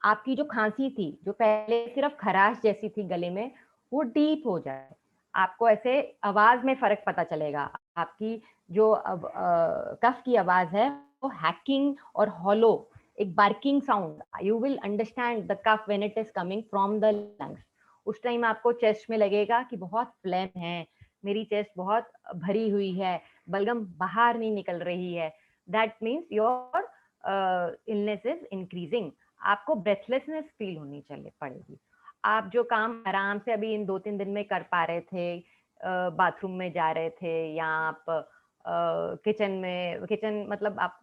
आपकी जो खांसी थी, जो पहले सिर्फ खराश जैसी थी गले में, वो डीप हो जाए, आपको ऐसे आवाज में फर्क पता चलेगा, आपकी जो अब कफ की आवाज है वो हैकिंग और हॉलो, एक barking sound, you will understand the cough when it is coming from the lungs. उस टाइम आपको चेस्ट में लगेगा कि बहुत फ्लेम है, मेरी चेस्ट बहुत भरी हुई है, बलगम बाहर नहीं निकल रही है, that means your illness is increasing. आपको ब्रेथलेसनेस फील होनी चाहिए पड़ेगी। आप जो काम आराम से अभी इन 2-3 दिन में कर पा रहे थे, बाथरूम में जा रहे थे या आप किचन मतलब आप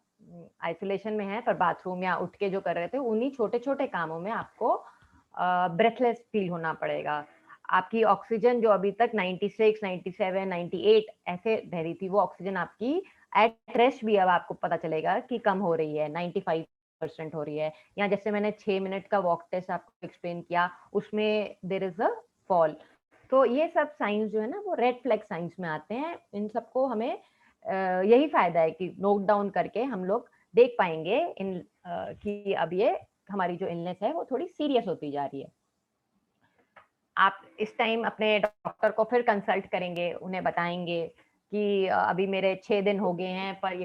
आइसोलेशन में हैं पर बाथरूम या उठ के जो कर रहे थे, उन्हीं छोटे छोटे कामों में आपको ब्रेथलेस फील होना पड़ेगा। आपकी ऑक्सीजन जो अभी तक 96, 97, 98 ऐसे रह रही थी, वो ऑक्सीजन आपकी एट रेस्ट भी अब आपको पता चलेगा कि कम हो रही है, 95% हो रही है। या जैसे मैंने 6 मिनट का वॉक टेस्ट आपको एक्सप्लेन किया, उसमें देयर इज अ फॉल। तो ये सब साइंस जो है ना वो रेड फ्लैग साइंस में आते हैं। इन सबको हमें यही फायदा है कि नोट डाउन करके हम लोग देख पाएंगे इन कि अब ये हमारी जो इलनेस है वो थोड़ी सीरियस होती जा रही है। आप इस टाइम अपने डॉक्टर को फिर कंसल्ट करेंगे, उन्हें बताएंगे कि अभी मेरे 6 दिन हो गए हैं पर ये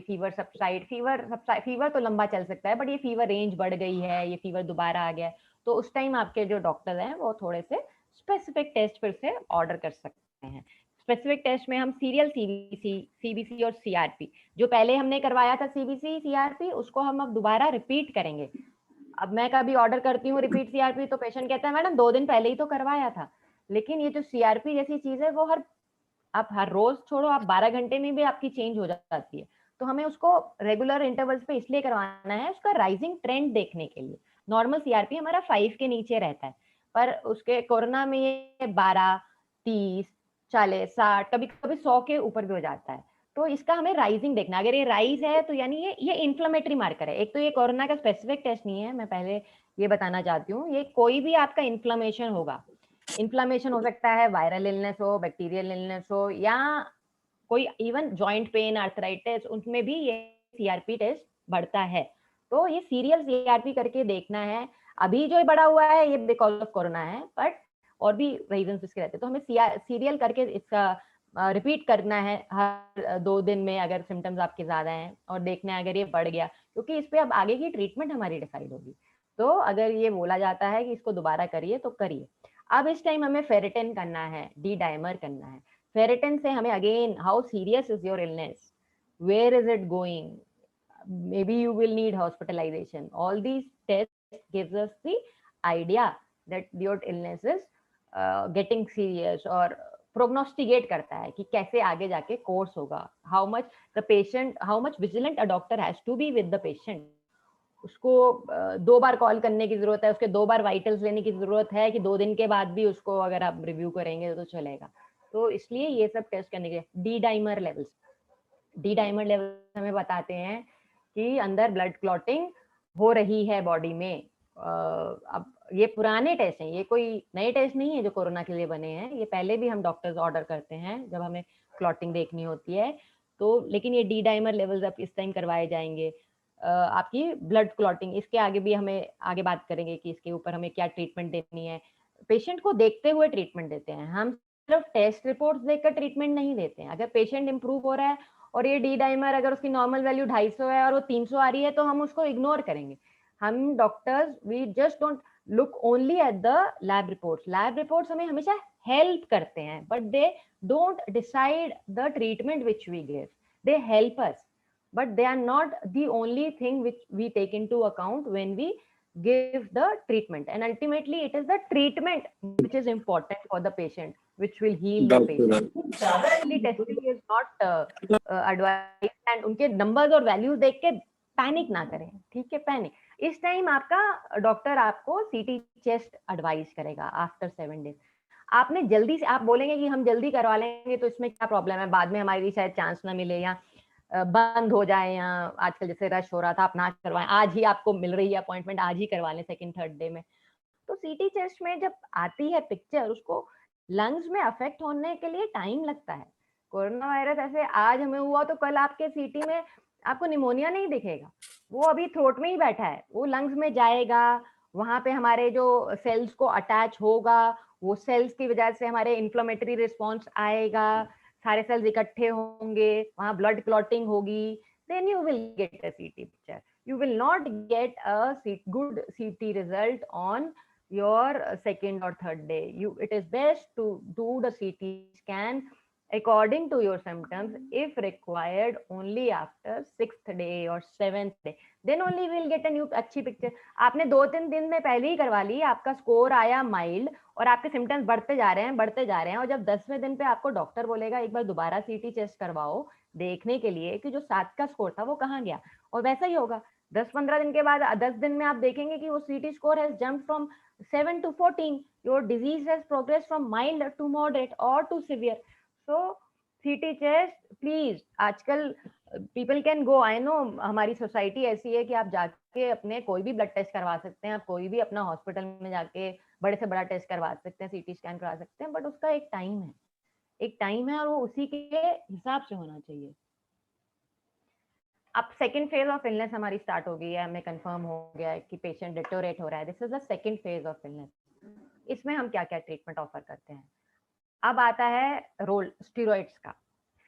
फीवर तो लंबा चल सकता है, बट ये फीवर रेंज बढ़ गई है, ये फीवर दोबारा आ गया है, तो उस टाइम आपके जो डॉक्टर हैं वो थोड़े से स्पेसिफिक टेस्ट फिर से ऑर्डर कर सकते हैं। स्पेसिफिक टेस्ट में हम सीरियल सीबीसी और सीआरपी, जो पहले हमने करवाया था सीबीसी सीआरपी, उसको हम अब दोबारा रिपीट करेंगे। अब मैं कभी ऑर्डर करती हूँ रिपीट सीआरपी तो पेशेंट कहता है मैडम 2 दिन पहले ही तो करवाया था, लेकिन ये जो सीआरपी जैसी चीज है वो आप हर रोज छोड़ो, आप 12 घंटे में भी आपकी चेंज हो जाती है, तो हमें उसको रेगुलर इंटरवल्स पे इसलिए करवाना है उसका राइजिंग ट्रेंड देखने के लिए। नॉर्मल सीआरपी हमारा 5 के नीचे रहता है, पर उसके कोरोना में ये 12, 30, 40, 60, कभी कभी 100 के ऊपर भी हो जाता है। तो इसका हमें राइजिंग देखना, अगर ये राइज है तो यानी ये इन्फ्लेमेटरी मार्कर है। एक तो ये कोरोना का स्पेसिफिक टेस्ट नहीं है, मैं पहले ये बताना चाहती हूँ, ये कोई भी आपका इन्फ्लेमेशन होगा, इन्फ्लेमेशन हो सकता है, वायरल इलनेस हो, बैक्टीरियल इलनेस हो, या कोई इवन जॉइंट पेन, आर्थराइटिस, उनमें भी ये सीआरपी टेस्ट बढ़ता है। तो ये सीरियल सीआरपी करके देखना है। अभी जो बढ़ा हुआ है ये बिकॉज ऑफ कोरोना है, बट और भी रीजन इसके रहते हैं, तो हमें सीरियल करके इसका रिपीट करना है हर 2 दिन में अगर सिम्टम्स आपके ज्यादा हैं, और देखना है अगर ये बढ़ गया, क्योंकि इस पे अब आगे की ट्रीटमेंट हमारी डिसाइड होगी। तो अगर ये बोला जाता है कि इसको दोबारा करिए तो करिए। अब इस टाइम हमें फेरेटिन करना है, डी डाइमर करना है। फेरेटिन से हमें again, how serious is your illness, where is it going, maybe you will need hospitalization. All these tests gives us the idea that your illness is getting serious, और प्रोग्नोस्टिकेट करता है कि कैसे आगे जाके कोर्स होगा। How much vigilant a doctor has to be with the patient. उसको 2 बार call करने की जरूरत है, उसके 2 बार वाइटल्स लेने की जरूरत है, कि 2 दिन के बाद भी उसको अगर आप रिव्यू करेंगे तो चलेगा। तो इसलिए ये सब टेस्ट करने के। डी डाइमर लेवल हमें बताते हैं कि अंदर ब्लड क्लॉटिंग हो रही है बॉडी में। अब ये पुराने टेस्ट हैं, ये कोई नए टेस्ट नहीं है जो कोरोना के लिए बने हैं, ये पहले भी हम डॉक्टर्स ऑर्डर करते हैं जब हमें क्लॉटिंग देखनी होती है। तो लेकिन ये डी डाइमर लेवल्स अब इस टाइम करवाए जाएंगे। आपकी ब्लड क्लॉटिंग, इसके आगे भी हमें आगे बात करेंगे कि इसके ऊपर हमें क्या ट्रीटमेंट देनी है। पेशेंट को देखते हुए ट्रीटमेंट देते हैं हम, सिर्फ टेस्ट रिपोर्ट्स देखकर ट्रीटमेंट नहीं देते हैं। अगर पेशेंट इंप्रूव हो रहा है और ये डी डाइमर अगर उसकी नॉर्मल वैल्यू 250 है और वो 300 आ रही है, तो हम उसको इग्नोर करेंगे। हम doctors we just don't look only at the lab reports हमें हमेशा हेल्प करते हैं, but they don't decide the treatment which we give. They help us, but they are not the only thing which we take into account when we give the treatment, and ultimately it is the treatment which is important for the patient, which will heal the patient. Only testing is not advice, and उनके numbers और values देख के panic ना करें, ठीक है। Panic इस time आपका डॉक्टर आपको सीटी चेस्ट एडवाइस करेगा आफ्टर 7 डेज। आपने जल्दी से, आप बोलेंगे कि हम जल्दी करवा लेंगे तो इसमें क्या प्रॉब्लम है, बाद में हमारी शायद चांस ना मिले या बंद हो जाए, या आजकल जैसे रश हो रहा था आप ना करवाएं, आज ही आपको मिल रही है अपॉइंटमेंट, आज ही करवा लें सेकंड थर्ड डे में। तो सीटी चेस्ट में जब आती है पिक्चर, उसको लंग्स में अफेक्ट होने के लिए टाइम लगता है। कोरोना वायरस ऐसे आज हमें हुआ तो कल आपके सीटी में आपको निमोनिया नहीं दिखेगा, वो अभी थ्रोट में ही बैठा है, वो लंग्स में जाएगा, वहां पे हमारे जो सेल्स को अटैच होगा, वो सेल्स की वजह से हमारे इन्फ्लेमेटरी रिस्पॉन्स आएगा, सारे सेल्स इकट्ठे होंगे, वहां ब्लड क्लॉटिंग होगी, then you will get a CT picture. You will not get a good CT result on your second or third day. It is best to do the CT scan according to your symptoms, if required only after 6th day or 7th day, then only we'll get a new अच्छी picture. आपने 2-3 दिन में पहले ही करवा ली, आपका score आया mild और आपके सिम्टम्स बढ़ते जा रहे हैं, और जब 10वें दिन पे आपको डॉक्टर बोलेगा एक बार दोबारा सीटी चेस्ट करवाओ देखने के लिए कि जो 7 का स्कोर था वो कहाँ गया, और वैसा ही होगा 10-15 दिन के बाद 10 दिन में आप देखेंगे कि वो CT score has jumped from 7 to 14, your disease has progress from mild to moderate और to severe. So CT chest please, आजकल people can go, I know हमारी सोसाइटी ऐसी है कि आप जाके अपने कोई भी ब्लड टेस्ट करवा सकते हैं, आप कोई भी अपना हॉस्पिटल में जाके बड़े से बड़ा टेस्ट करवा सकते हैं, सीटी स्कैन करवा सकते हैं, बट उसका एक टाइम है और वो उसी के हिसाब से होना चाहिए। अब सेकेंड फेज ऑफ इलनेस हमारी स्टार्ट हो गई है, हमें कंफर्म हो गया है कि पेशेंट डिटोरेट हो रहा है, this is the second phase of illness. इसमें हम क्या क्या ट्रीटमेंट ऑफर करते हैं। अब आता है रोल स्टेरॉइड्स का।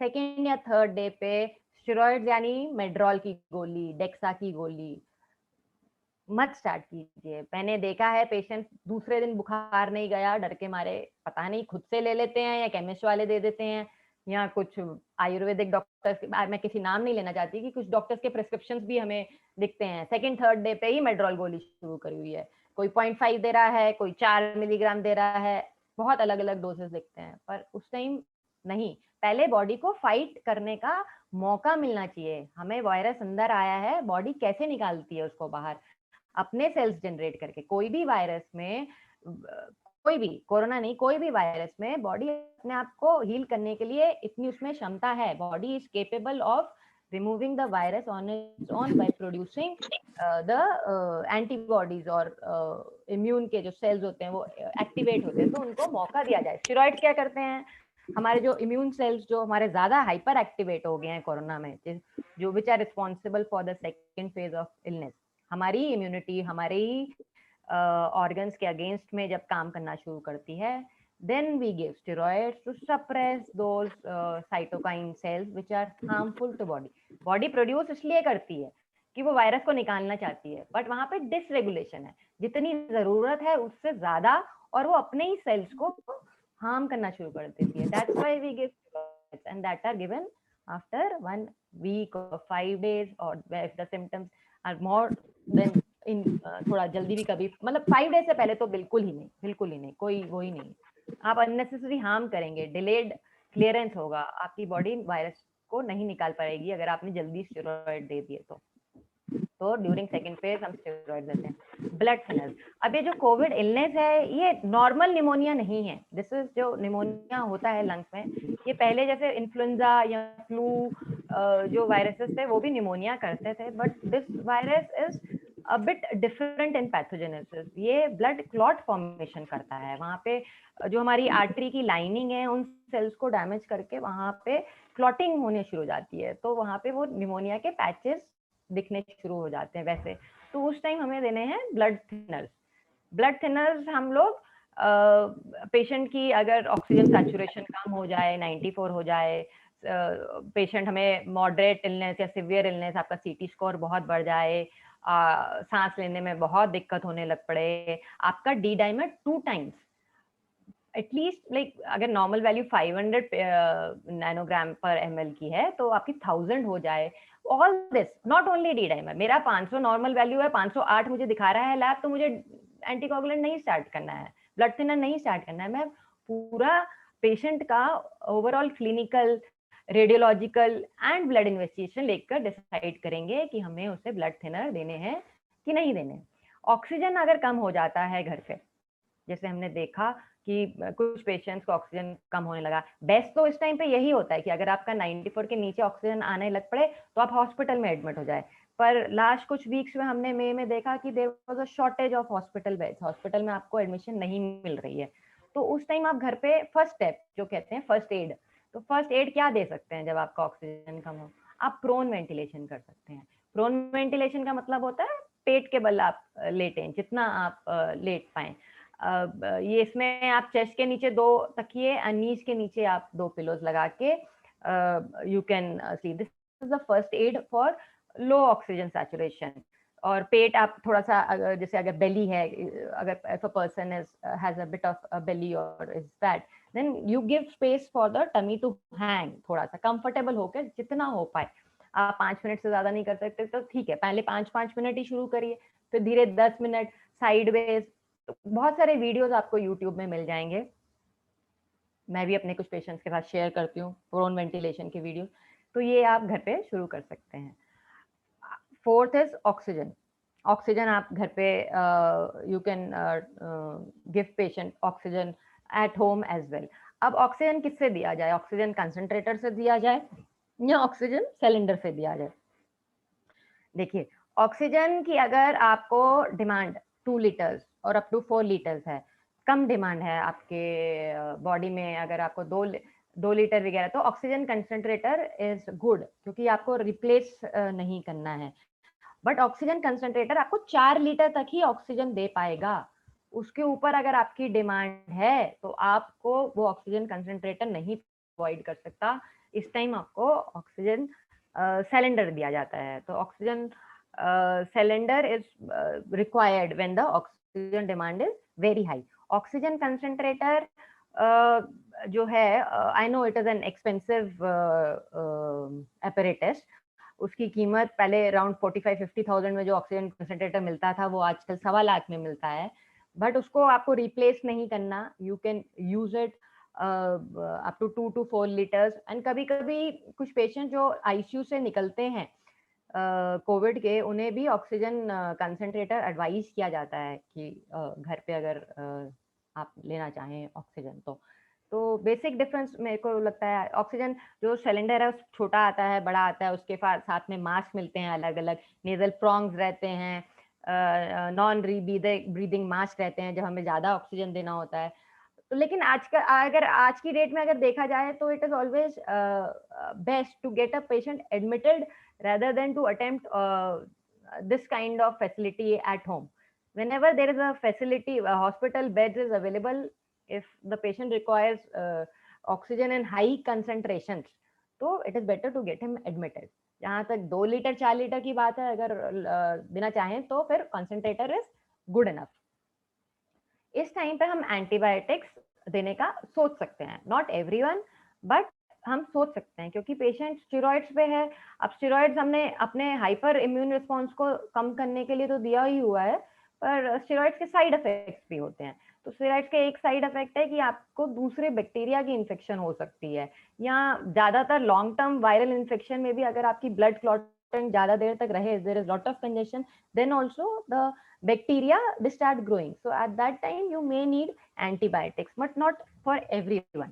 सेकेंड या थर्ड डे पे स्टेरॉइड्स यानी मेड्रॉल की गोली, डेक्सा की गोली मत स्टार्ट कीजिए। मैंने देखा है पेशेंट दूसरे दिन बुखार नहीं गया, डर के मारे पता नहीं खुद से ले लेते हैं या केमिस्ट वाले दे देते हैं, या कुछ आयुर्वेदिक डॉक्टर्स, मैं किसी नाम नहीं लेना चाहती, कि कुछ डॉक्टर्स के प्रिस्क्रिप्शंस भी हमें दिखते हैं सेकंड थर्ड डे पे ही मेड्रॉल गोली शुरू करी हुई है। कोई 0.5 दे रहा है, कोई 4 मिलीग्राम दे रहा है, बहुत अलग अलग डोसेस दिखते हैं, पर उस टाइम नहीं। पहले बॉडी को फाइट करने का मौका मिलना चाहिए। हमें वायरस अंदर आया है, बॉडी कैसे निकालती है उसको बाहर, अपने सेल्स जनरेट करके। कोई भी वायरस में, कोई भी कोरोना नहीं, कोई भी वायरस में बॉडी अपने आप को हील करने के लिए इतनी उसमें क्षमता है। Body is capable of removing the virus on its own by producing the antibodies, और इम्यून के जो सेल्स होते हैं वो एक्टिवेट होते हैं, तो उनको मौका दिया जाए। स्टेरॉइड क्या करते हैं, हमारे जो इम्यून सेल्स जो हमारे ज्यादा हाइपर एक्टिवेट हो गए हैं कोरोना में, जो which are responsible for the second phase of illness, हमारी इम्यूनिटी हमारे ही ऑर्गन्स के अगेंस्ट में जब काम करना शुरू करती है, then we give steroids to suppress those cytokine cells which are harmful to body. Body produce इसलिए करती है कि वो वायरस को निकालना चाहती है, बट वहां पे डिसरेगुलेशन है, जितनी जरूरत है उससे ज्यादा, और वो अपने ही सेल्स को हार्म करना शुरू कर देती है। That's why we give steroids and that are given after 1 week or 5 days, or if the symptoms are more than इन थोड़ा जल्दी भी कभी, मतलब 5 डेज से पहले तो बिल्कुल ही नहीं, बिल्कुल ही नहीं, कोई वो ही नहीं। आप अननेसेसरी हार्म करेंगे, डिलेड क्लियरेंस होगा, आपकी बॉडी वायरस को नहीं निकाल पाएगी अगर आपने जल्दी स्टेरॉइड दे दिए तो ड्यूरिंग सेकेंड फेज हम स्टेरॉइड देते हैं। ब्लड थिनर्स, अब ये जो कोविड इलनेस है ये नॉर्मल निमोनिया नहीं है। दिस इज जो निमोनिया होता है लंग्स में, ये पहले जैसे इन्फ्लुएंजा या फ्लू जो वायरसेस थे वो भी निमोनिया करते थे, but this virus is a bit different in pathogenesis। ये ब्लड क्लॉट फॉर्मेशन करता है, वहां पे जो हमारी आर्टरी की लाइनिंग है उन सेल्स को डैमेज करके वहां पे क्लॉटिंग होने शुरू हो जाती है, तो वहां पे वो निमोनिया के पैचेस दिखने शुरू हो जाते हैं वैसे। तो उस टाइम हमें देने हैं ब्लड थिनर्स। ब्लड थिनर्स हम लोग पेशेंट की अगर ऑक्सीजन सैचुरेशन कम हो जाए, 94 हो जाए, पेशेंट हमें मॉडरेट इलनेस या सिवियर इलनेस, आपका सीटी स्कोर बहुत बढ़ जाए, सांस लेने में बहुत दिक्कत होने लग पड़े, आपका D dimer 2 times at least, like अगर नॉर्मल वैल्यू 500 नैनोग्राम पर ml की है तो आपकी 1000 हो जाए। All this not only D dimer, मेरा 500 नॉर्मल वैल्यू है, 508 मुझे दिखा रहा है लैब, तो मुझे एंटीकोगुलेंट नहीं स्टार्ट करना है, ब्लड थिनर नहीं स्टार्ट करना है। मैं पूरा पेशेंट का overall clinical, radiological and blood investigation लेकर डिसाइड करेंगे कि हमें उसे ब्लड थिनर देने हैं कि नहीं देने। ऑक्सीजन अगर कम हो जाता है घर पे, जैसे हमने देखा कि कुछ पेशेंट्स को ऑक्सीजन कम होने लगा, बेस्ट तो इस टाइम पे यही होता है कि अगर आपका 94 के नीचे ऑक्सीजन आने लग पड़े तो आप हॉस्पिटल में एडमिट हो जाए। पर लास्ट कुछ वीक्स में हमने मई में देखा कि there was a shortage of hospital beds, hospital में आपको एडमिशन नहीं मिल रही है, तो उस टाइम आप घर पे फर्स्ट स्टेप जो कहते हैं फर्स्ट एड, तो फर्स्ट एड क्या दे सकते हैं जब आपका ऑक्सीजन कम हो, आप प्रोन वेंटिलेशन कर सकते हैं। प्रोन वेंटिलेशन का मतलब होता है पेट के बल आप लेटें, जितना आप लेट पाएं। ये इसमें आप चेस्ट के नीचे 2 तकिए, नीज के नीचे आप 2 पिलोज लगा के you can see, this is the first aid for low oxygen saturation. और पेट आप थोड़ा सा, अगर जैसे अगर बेली है, अगर if a person is has a bit of belly और is fat, then you give space for the tummy to hang, थोड़ा सा कंफर्टेबल होकर जितना हो पाए। आप 5 मिनट से ज्यादा नहीं कर सकते तो ठीक है, पहले 5-5 मिनट ही शुरू करिए, फिर धीरे 10 मिनट साइडवेज। बहुत सारे वीडियोस आपको यूट्यूब में मिल जाएंगे, मैं भी अपने कुछ पेशेंट्स के साथ शेयर करती हूँ प्रोन वेंटिलेशन के वीडियो, तो ये आप घर पे शुरू कर सकते हैं। Fourth is oxygen. ऑक्सीजन आप घर पे you can give patient oxygen at home as well. अब ऑक्सीजन किससे दिया जाए, ऑक्सीजन कंसंट्रेटर से दिया जाए या ऑक्सीजन सिलेंडर से दिया जाए। देखिए, ऑक्सीजन की अगर आपको डिमांड 2 लीटर्स और अप टू 4 लीटर्स है, कम डिमांड है आपके बॉडी में, अगर आपको 2 लीटर वगैरह, तो ऑक्सीजन कंसंट्रेटर इज गुड, क्योंकि आपको रिप्लेस नहीं करना है। बट ऑक्सीजन कंसंट्रेटर आपको 4 लीटर तक ही ऑक्सीजन दे पाएगा, उसके ऊपर अगर आपकी डिमांड है तो आपको वो ऑक्सीजन कंसंट्रेटर नहीं प्रोवाइड कर सकता। इस टाइम आपको ऑक्सीजन सिलेंडर दिया जाता है। तो oxygen cylinder is required when the oxygen demand is very high. Oxygen concentrator जो है, I know it is an expensive apparatus। उसकी कीमत पहले अराउंड 45-50,000 में जो ऑक्सीजन कंसंट्रेटर मिलता था वो आजकल 1.25 लाख में मिलता है। बट उसको आपको रिप्लेस नहीं करना, you can use it up to 2 to 4 litres. And कभी कभी कुछ पेशेंट जो आईसीयू से निकलते हैं कोविड के, उन्हें भी ऑक्सीजन कंसंट्रेटर एडवाइस किया जाता है कि घर पे अगर आप लेना चाहें ऑक्सीजन तो बेसिक डिफरेंस मेरे को लगता है, ऑक्सीजन जो सिलेंडर है छोटा आता है, बड़ा आता है, उसके साथ में मास्क मिलते हैं, अलग अलग नेजल प्रॉन्ग्स रहते हैं, नॉन ब्रीदिंग मास्क रहते हैं जब हमें ज्यादा ऑक्सीजन देना होता है। तो लेकिन अगर आज की डेट में अगर देखा जाए तो it is always best to get a patient admitted rather than to attempt this kind of facility at home. Whenever there is a facility, a hospital beds is available, if the patient requires oxygen in high concentrations, तो it is better to get him admitted. जहाँ तक 2 litre 4 litre की बात है, अगर देना चाहें तो फिर कंसंट्रेटर इज गुड इनफ। इस टाइम पे हम एंटीबायोटिक्स देने का सोच सकते हैं, नॉट एवरीवन बट हम सोच सकते हैं, क्योंकि पेशेंट स्टेरॉइड्स पे है। अब स्टेरॉइड्स हमने अपने हाइपर इम्यून रिस्पॉन्स को कम करने के लिए तो दिया ही हुआ है, पर स्टेरॉइड्स के साइड इफेक्ट्स भी होते हैं। तो स्टेरॉइड्स के एक साइड इफेक्ट है कि आपको दूसरे बैक्टीरिया की इन्फेक्शन हो सकती है, या ज्यादातर लॉन्ग टर्म वायरल इन्फेक्शन में भी अगर आपकी ब्लड क्लॉटिंग ज्यादा देर तक रहे, there is lot of congestion, then also the bacteria they start growing, so at that time you may need antibiotics, but not for everyone.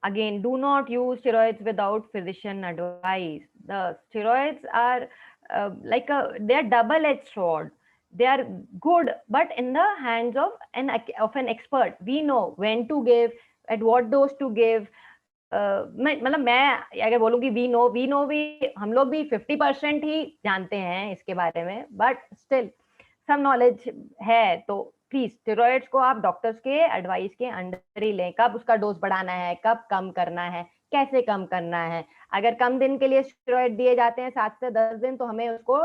Again, do not use steroids without physician advice. The steroids are they are double-edged sword. They are good, but in the hands of an expert. We know when to give, at what dose to give. मतलब मैं अगर बोलूंगी we know भी, हम लोग भी 50% ही जानते हैं इसके बारे में, बट स्टिल सम नॉलेज है। तो प्लीज स्टेरॉइड्स को आप डॉक्टर्स के एडवाइस के अंडर ही लें, कब उसका डोज बढ़ाना है, कब कम करना है, कैसे कम करना है। अगर कम दिन के लिए स्टेरॉइड दिए जाते हैं 7 से 10 दिन, तो हमें उसको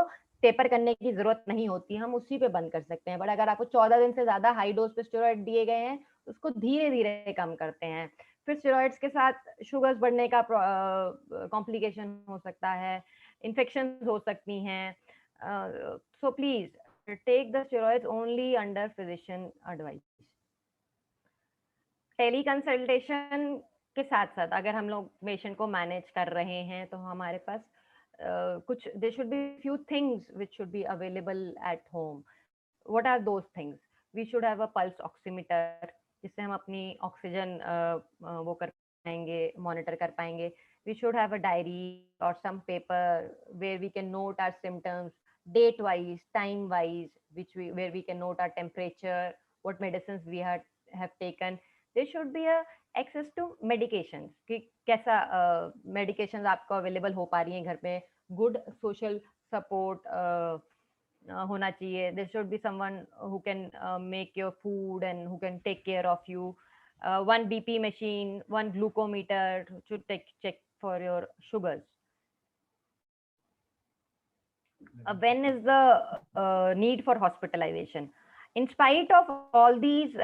टेपर करने की जरूरत नहीं होती, हम उसी पे बंद कर सकते हैं। बट अगर आपको 14 दिन से ज्यादा हाई डोज पे स्टेरॉइड दिए गए हैं, उसको धीरे धीरे कम करते हैं। फिर स्टेरॉइड्स के साथ शुगर्स बढ़ने का कॉम्प्लिकेशन हो सकता है, इन्फेक्शन हो सकती हैं। So please take the steroids only under physician advice. Teleconsultation के साथ साथ अगर हम लोग पेशेंट को मैनेज कर रहे हैं, तो हमारे पास कुछ there should be few things which should be available at home. What are those things? We should have a pulse oximeter, जिससे हम अपनी ऑक्सीजन वो कर पाएंगे, मॉनिटर कर पाएंगे। We should have a diary और some paper where we can note our symptoms date wise, time wise, where we can note our temperature, what medicines we have taken. There should be a access to medications, कि कैसा medications आपको available हो पा रही हैं घर पे। good social support होना चाहिए। There should be someone who can make your food and who can take care of you. One BP machine, one glucometer to check for your sugars. When is the need for hospitalization? In spite of all these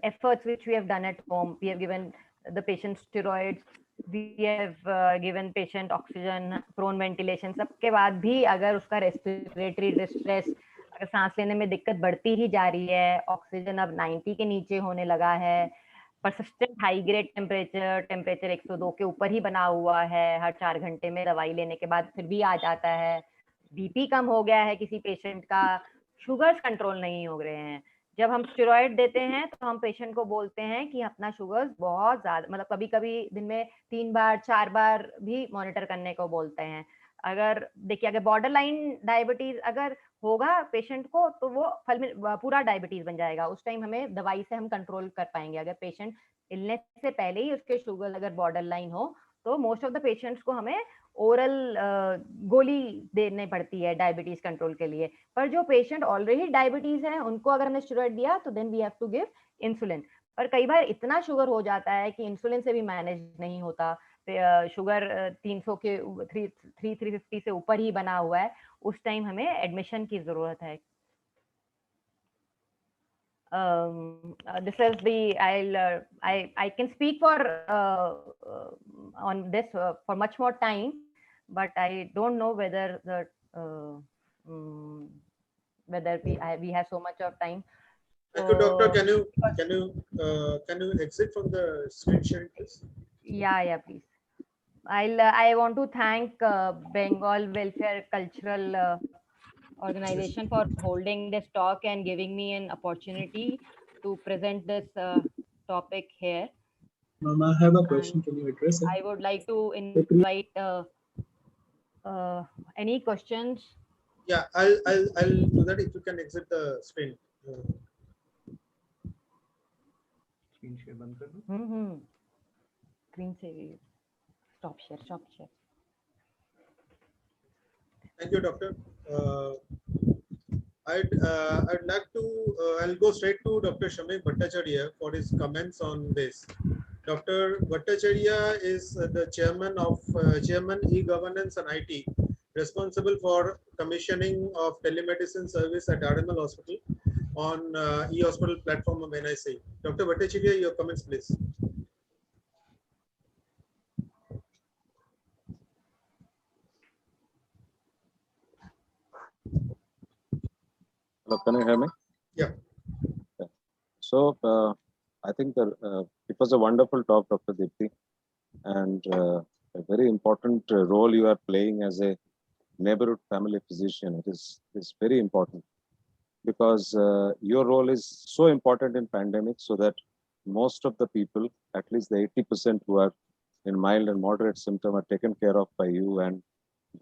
efforts which we have done at home, we have given the patient steroids, we have given patient oxygen, prone ventilation, सबके बाद भी अगर उसका respiratory distress, अगर सांस लेने में दिक्कत बढ़ती ही जा रही है, ऑक्सीजन अब 90 के नीचे होने लगा है, persistent high grade टेम्परेचर 102 के ऊपर ही बना हुआ है, हर 4 घंटे में दवाई लेने के बाद फिर भी आ जाता है, बीपी कम हो गया है किसी पेशेंट का, शुगर्स कंट्रोल नहीं हो रहे हैं, जब हम स्टेरॉइड देते हैं तो हम पेशेंट को बोलते हैं कि अपना शुगर्स बहुत ज्यादा, मतलब कभी कभी दिन में 3 बार 4 बार भी मॉनिटर करने को बोलते हैं। अगर देखिए, अगर बॉर्डर लाइन डायबिटीज अगर होगा पेशेंट को, तो वो फल में पूरा डायबिटीज बन जाएगा, उस टाइम हमें दवाई से हम कंट्रोल कर पाएंगे। अगर पेशेंट इलनेस से पहले ही उसके शुगर अगर बॉर्डर लाइन हो, तो मोस्ट ऑफ द पेशेंट्स को हमें ओरल गोली देने पड़ती है डायबिटीज कंट्रोल के लिए। पर जो पेशेंट ऑलरेडी डायबिटीज है, उनको अगर हमने स्टेरॉइड दिया तो then we have to give insulin. पर कई बार इतना शुगर हो जाता है कि इंसुलिन से भी मैनेज नहीं होता, शुगर 300 के 350 से ऊपर ही बना हुआ है, उस टाइम हमें एडमिशन की जरूरत है। This is the I can speak for on this for much more time, but I don't know whether the um, whether we have so much of time. Thank you, doctor. Because- Can you exit from the screen sharing, please? yeah, please. I want to thank Bengal Welfare Cultural Organization for holding this talk and giving me an opportunity to present this topic here. Ma'am, I have a question. Can you address it? I would like to invite any questions. Yeah, I'll do that if you can exit the screen. Screen share बंद कर दो. Screen से stop share. Thank you, doctor. I'd like to I'll go straight to Dr. Shamik Bhattacharya for his comments on this. Dr. Bhattacharya is the chairman e-governance and IT, responsible for commissioning of telemedicine service at RML Hospital on e-hospital platform of NIC. Dr. Bhattacharya, your comments, please. Hello, can you hear me? Yeah. So I think it was a wonderful talk, Dr. Deepti, and a very important role you are playing as a neighborhood family physician. It is very important because your role is so important in pandemic, so that most of the people, at least the 80% who are in mild and moderate symptom, are taken care of by you, and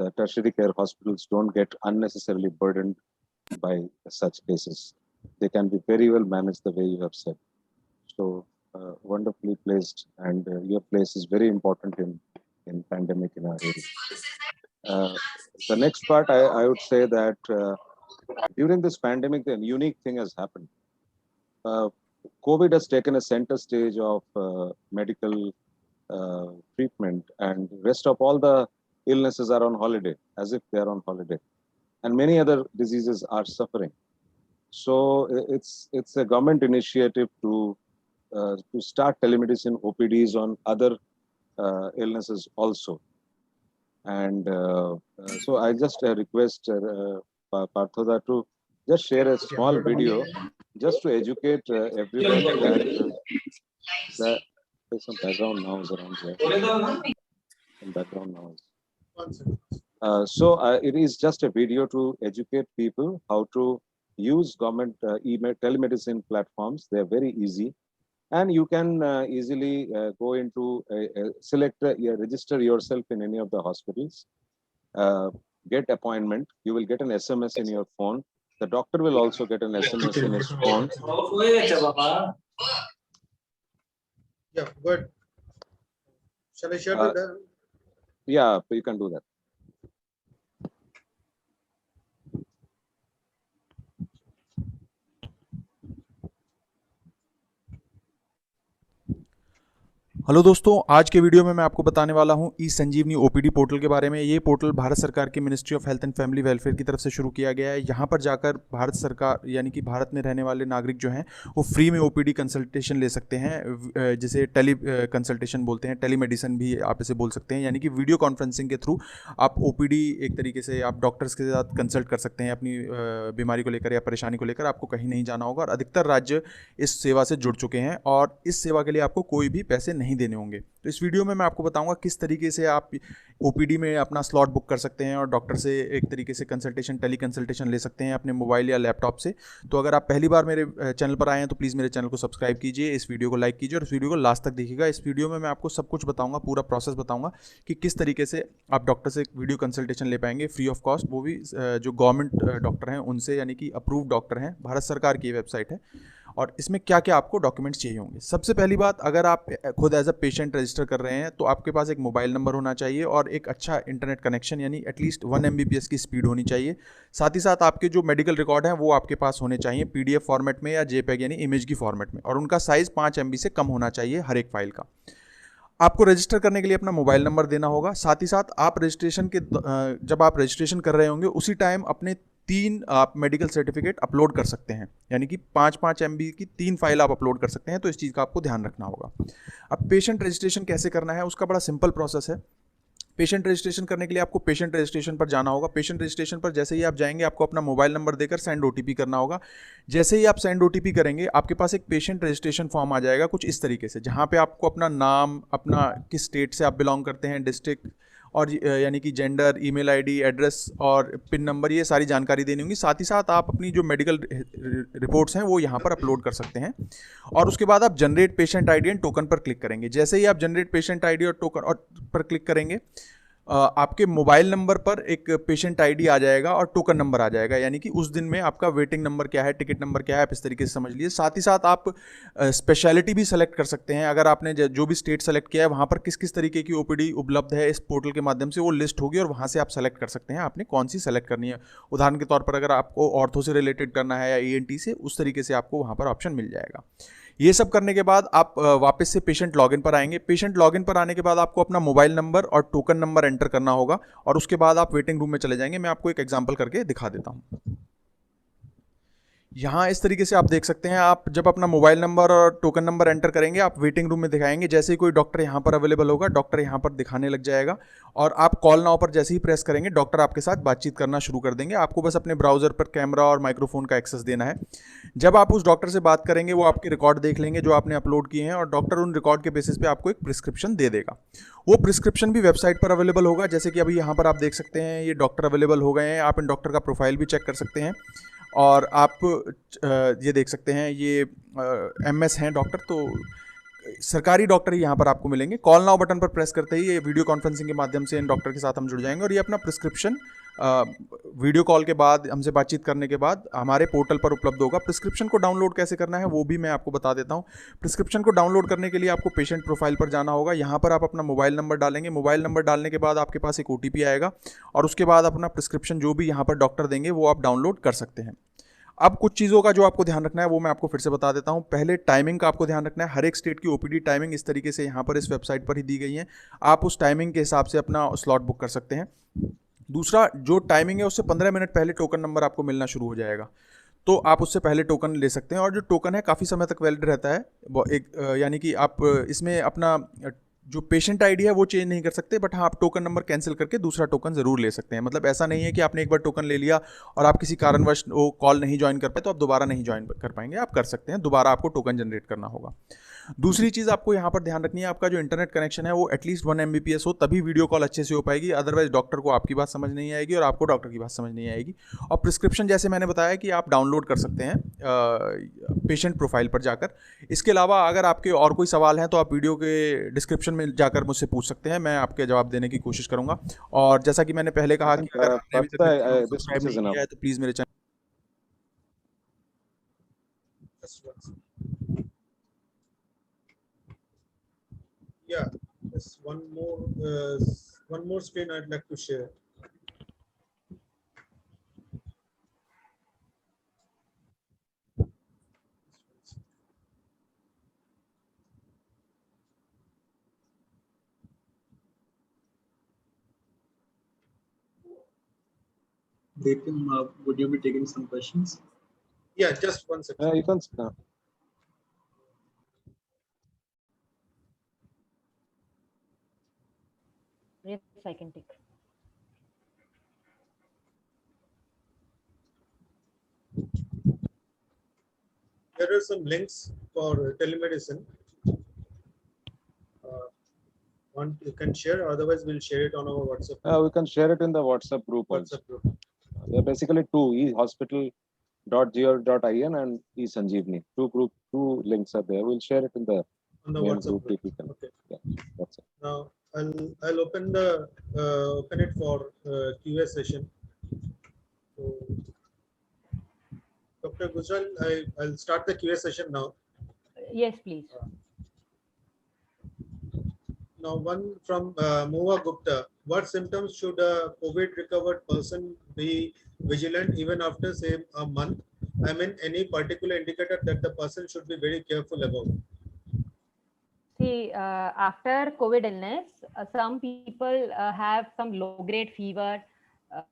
the tertiary care hospitals don't get unnecessarily burdened by such cases. They can be very well managed the way you have said. So wonderfully placed, and your place is very important in pandemic in our area. The next part, I would say that during this pandemic, a unique thing has happened. COVID has taken a center stage of medical treatment, and rest of all the illnesses are on holiday, as if they are on holiday. And many other diseases are suffering. So it's a government initiative to start telemedicine OPDs on other illnesses also. And so I just request Parthoda to just share a small video just to educate everyone that there's some background noise around here. Some background noise. One second. So it is just a video to educate people how to use government telemedicine platforms. They're very easy, and you can easily go into register yourself in any of the hospitals, get appointment. You will get an SMS in your phone. The doctor will also get an SMS in his phone. Yeah, good. Shall I share the? Yeah, you can do that. Hello दोस्तों, आज के video में मैं आपको बताने वाला हूं ई संजीवनी OPD portal के बारे में। ये पोर्टल भारत सरकार की ministry of health and family welfare की तरफ से शुरू किया गया है। यहाँ पर जाकर भारत सरकार यानी कि भारत में रहने वाले नागरिक जो हैं वो फ्री में ओपीडी कंसल्टेशन ले सकते हैं, जिसे टेली कंसल्टेशन बोलते हैं, टेलीमेडिसिन भी आप इसे बोल सकते हैं। यानी कि वीडियो कॉन्फ्रेंसिंग के थ्रू आप ओपीडी एक तरीके से आप डॉक्टर्स के साथ कंसल्ट कर सकते हैं अपनी बीमारी को लेकर या परेशानी को लेकर। आपको कहीं नहीं जाना होगा और अधिकतर राज्य इस सेवा से जुड़ चुके हैं और इस सेवा के लिए आपको कोई भी पैसे नहीं देने होंगे। तो इस वीडियो में मैं आपको बताऊंगा किस तरीके से आप ओपीडी में अपना स्लॉट बुक कर सकते हैं और डॉक्टर से एक तरीके से कंसल्टेशन, टेली कंसल्टेशन ले सकते हैं अपने मोबाइल या लैपटॉप से। तो अगर आप पहली बार मेरे चैनल पर आए हैं तो प्लीज़ मेरे चैनल को सब्सक्राइब कीजिए, इस वीडियो को लाइक कीजिए और इस वीडियो को लास्ट तक देखिएगा। इस वीडियो में मैं आपको सब कुछ बताऊँगा, पूरा प्रोसेस बताऊँगा कि किस तरीके से आप डॉक्टर से वीडियो कंसल्टेशन ले पाएंगे फ्री ऑफ कॉस्ट, वो भी जो गवर्नमेंट डॉक्टर हैं उनसे, यानी कि अप्रूव्ड डॉक्टर हैं, भारत सरकार की वेबसाइट है। और इसमें क्या क्या आपको डॉक्यूमेंट्स चाहिए होंगे। सबसे पहली बात, अगर आप खुद एज अ पेशेंट रजिस्टर कर रहे हैं तो आपके पास एक मोबाइल नंबर होना चाहिए और एक अच्छा इंटरनेट कनेक्शन यानी एटलीस्ट 1 Mbps की स्पीड होनी चाहिए। साथ ही साथ आपके जो मेडिकल रिकॉर्ड हैं वो आपके पास होने चाहिए PDF फॉर्मेट में या JPEG यानी इमेज की फॉर्मेट में, और उनका साइज 5 MB से कम होना चाहिए हर एक फाइल का। आपको रजिस्टर करने के लिए अपना मोबाइल नंबर देना होगा। साथ ही साथ आप रजिस्ट्रेशन के जब आप रजिस्ट्रेशन कर रहे होंगे उसी टाइम अपने 3 आप मेडिकल सर्टिफिकेट अपलोड कर सकते हैं, यानी कि 5-5 MB की 3 फाइल आप अपलोड कर सकते हैं। तो इस चीज़ का आपको ध्यान रखना होगा। अब पेशेंट रजिस्ट्रेशन कैसे करना है उसका बड़ा सिंपल प्रोसेस है। पेशेंट रजिस्ट्रेशन करने के लिए आपको पेशेंट रजिस्ट्रेशन पर जाना होगा। पेशेंट रजिस्ट्रेशन पर जैसे ही आप जाएंगे आपको अपना मोबाइल नंबर देकर सेंड OTP करना होगा। जैसे ही आप सेंड OTP करेंगे आपके पास एक पेशेंट रजिस्ट्रेशन फॉर्म आ जाएगा कुछ इस तरीके से, जहाँ पे आपको अपना नाम, अपना किस स्टेट से आप बिलोंग करते हैं, डिस्ट्रिक्ट, और यानी कि जेंडर, ईमेल आईडी, एड्रेस और पिन नंबर, ये सारी जानकारी देनी होगी। साथ ही साथ आप अपनी जो मेडिकल रिपोर्ट्स हैं वो यहाँ पर अपलोड कर सकते हैं। और उसके बाद आप generate patient ID and token पर क्लिक करेंगे। जैसे ही आप जनरेट पेशेंट आईडी और टोकन पर क्लिक करेंगे आपके मोबाइल नंबर पर एक पेशेंट आईडी आ जाएगा और टोकन नंबर आ जाएगा, यानी कि उस दिन में आपका वेटिंग नंबर क्या है, टिकट नंबर क्या है, आप इस तरीके से समझ लीजिए। साथ ही साथ आप स्पेशलिटी भी सेलेक्ट कर सकते हैं। अगर आपने जो भी स्टेट सेलेक्ट किया है वहाँ पर किस किस तरीके की OPD उपलब्ध है, इस पोर्टल के माध्यम से वो लिस्ट होगी और वहाँ से आप सेलेक्ट कर सकते हैं आपने कौन सी सेलेक्ट करनी है। उदाहरण के तौर पर अगर आपको ऑर्थो से रिलेटेड करना है या ENT से, उस तरीके से आपको वहाँ पर ऑप्शन मिल जाएगा। ये सब करने के बाद आप वापस से पेशेंट लॉगिन पर आएंगे। पेशेंट लॉगिन पर आने के बाद आपको अपना मोबाइल नंबर और टोकन नंबर एंटर करना होगा और उसके बाद आप वेटिंग रूम में चले जाएंगे। मैं आपको एक एग्जांपल करके दिखा देता हूँ। यहाँ इस तरीके से आप देख सकते हैं, आप जब अपना मोबाइल नंबर और टोकन नंबर एंटर करेंगे आप वेटिंग रूम में दिखाएंगे। जैसे ही कोई डॉक्टर यहाँ पर अवेलेबल होगा डॉक्टर यहाँ पर दिखाने लग जाएगा और आप कॉल नाउ पर जैसे ही प्रेस करेंगे डॉक्टर आपके साथ बातचीत करना शुरू कर देंगे। आपको बस अपने ब्राउजर पर कैमरा और माइक्रोफोन का एक्सेस देना है। जब आप उस डॉक्टर से बात करेंगे वो आपके रिकॉर्ड देख लेंगे जो आपने अपलोड किए हैं और डॉक्टर उन रिकॉर्ड के बेसिस पे आपको एक प्रिस्क्रिप्शन दे देगा। वो प्रिस्क्रिप्शन भी वेबसाइट पर अवेलेबल होगा। जैसे कि अभी यहाँ पर आप देख सकते हैं ये डॉक्टर अवेलेबल हो गए हैं। आप इन डॉक्टर का प्रोफाइल भी चेक कर सकते हैं और आप ये देख सकते हैं ये MS हैं डॉक्टर, तो सरकारी डॉक्टर ही यहाँ पर आपको मिलेंगे। कॉल नाउ बटन पर प्रेस करते ही ये वीडियो कॉन्फ्रेंसिंग के माध्यम से इन डॉक्टर के साथ हम जुड़ जाएंगे और ये अपना प्रिस्क्रिप्शन वीडियो कॉल के बाद हमसे बातचीत करने के बाद हमारे पोर्टल पर उपलब्ध होगा। प्रिस्क्रिप्शन को डाउनलोड कैसे करना है वो भी मैं आपको बता देता हूँ। प्रिस्क्रिप्शन को डाउनलोड करने के लिए आपको पेशेंट प्रोफाइल पर जाना होगा। यहाँ पर आप अपना मोबाइल नंबर डालेंगे। मोबाइल नंबर डालने के बाद आपके पास एक OTP आएगा और उसके बाद अपना प्रिस्क्रिप्शन जो भी यहाँ पर डॉक्टर देंगे वो आप डाउनलोड कर सकते हैं। अब कुछ चीज़ों का जो आपको ध्यान रखना है वो मैं आपको फिर से बता देता हूँ। पहले टाइमिंग का आपको ध्यान रखना है। हर एक स्टेट की OPD टाइमिंग इस तरीके से यहाँ पर इस वेबसाइट पर ही दी गई है। आप उस टाइमिंग के हिसाब से अपना स्लॉट बुक कर सकते हैं। दूसरा, जो टाइमिंग है उससे 15 मिनट पहले टोकन नंबर आपको मिलना शुरू हो जाएगा, तो आप उससे पहले टोकन ले सकते हैं। और जो टोकन है काफ़ी समय तक वैलिड रहता है। यानी कि आप इसमें अपना जो पेशेंट आईडी है वो चेंज नहीं कर सकते, बट हाँ आप टोकन नंबर कैंसिल करके दूसरा टोकन ज़रूर ले सकते हैं। मतलब ऐसा नहीं है कि आपने एक बार टोकन ले लिया और आप किसी कारणवश वो कॉल नहीं ज्वाइन कर पाए तो आप दोबारा नहीं ज्वाइन कर पाएंगे। आप कर सकते हैं, दोबारा आपको टोकन जनरेट करना होगा। दूसरी चीज़ आपको यहाँ पर ध्यान रखनी है, आपका जो इंटरनेट कनेक्शन है वो एटलीस्ट 1 Mbps हो, तभी वीडियो कॉल अच्छे से हो पाएगी। अदरवाइज डॉक्टर को आपकी बात समझ नहीं आएगी और आपको डॉक्टर की बात समझ नहीं आएगी। और प्रिस्क्रिप्शन जैसे मैंने बताया कि आप डाउनलोड कर सकते हैं पेशेंट प्रोफाइल पर जाकर। इसके अलावा अगर आपके और कोई सवाल हैं तो आप वीडियो के डिस्क्रिप्शन में जाकर मुझसे पूछ सकते हैं, मैं आपके जवाब देने की कोशिश करूँगा। और जैसा कि मैंने पहले कहा कि अगर आपने अभी तक सब्सक्राइब नहीं किया है तो प्लीज़ मेरे channel Yeah, just one more screen I'd like to share. Deepam, would you be taking some questions? Yeah, just 1 second. You can. Yes, I can take. There are some links for telemedicine. One you can share, otherwise we'll share it on our WhatsApp group. We can share it in the WhatsApp group also. WhatsApp group. There are basically two: ehospital.gov.in and eSanjeevani. Two links are there. We'll share it in the On the main WhatsApp group. group. Okay. Yeah, that's it. Now I'll open it for Q&A session. So, Dr. Gujral, I'll start the QA session now. Yes, please. Now, one from Moa Gupta. What symptoms should a COVID recovered person be vigilant even after, say, a month? I mean, any particular indicator that the person should be very careful about? See, after COVID illness, some people have some low-grade fever.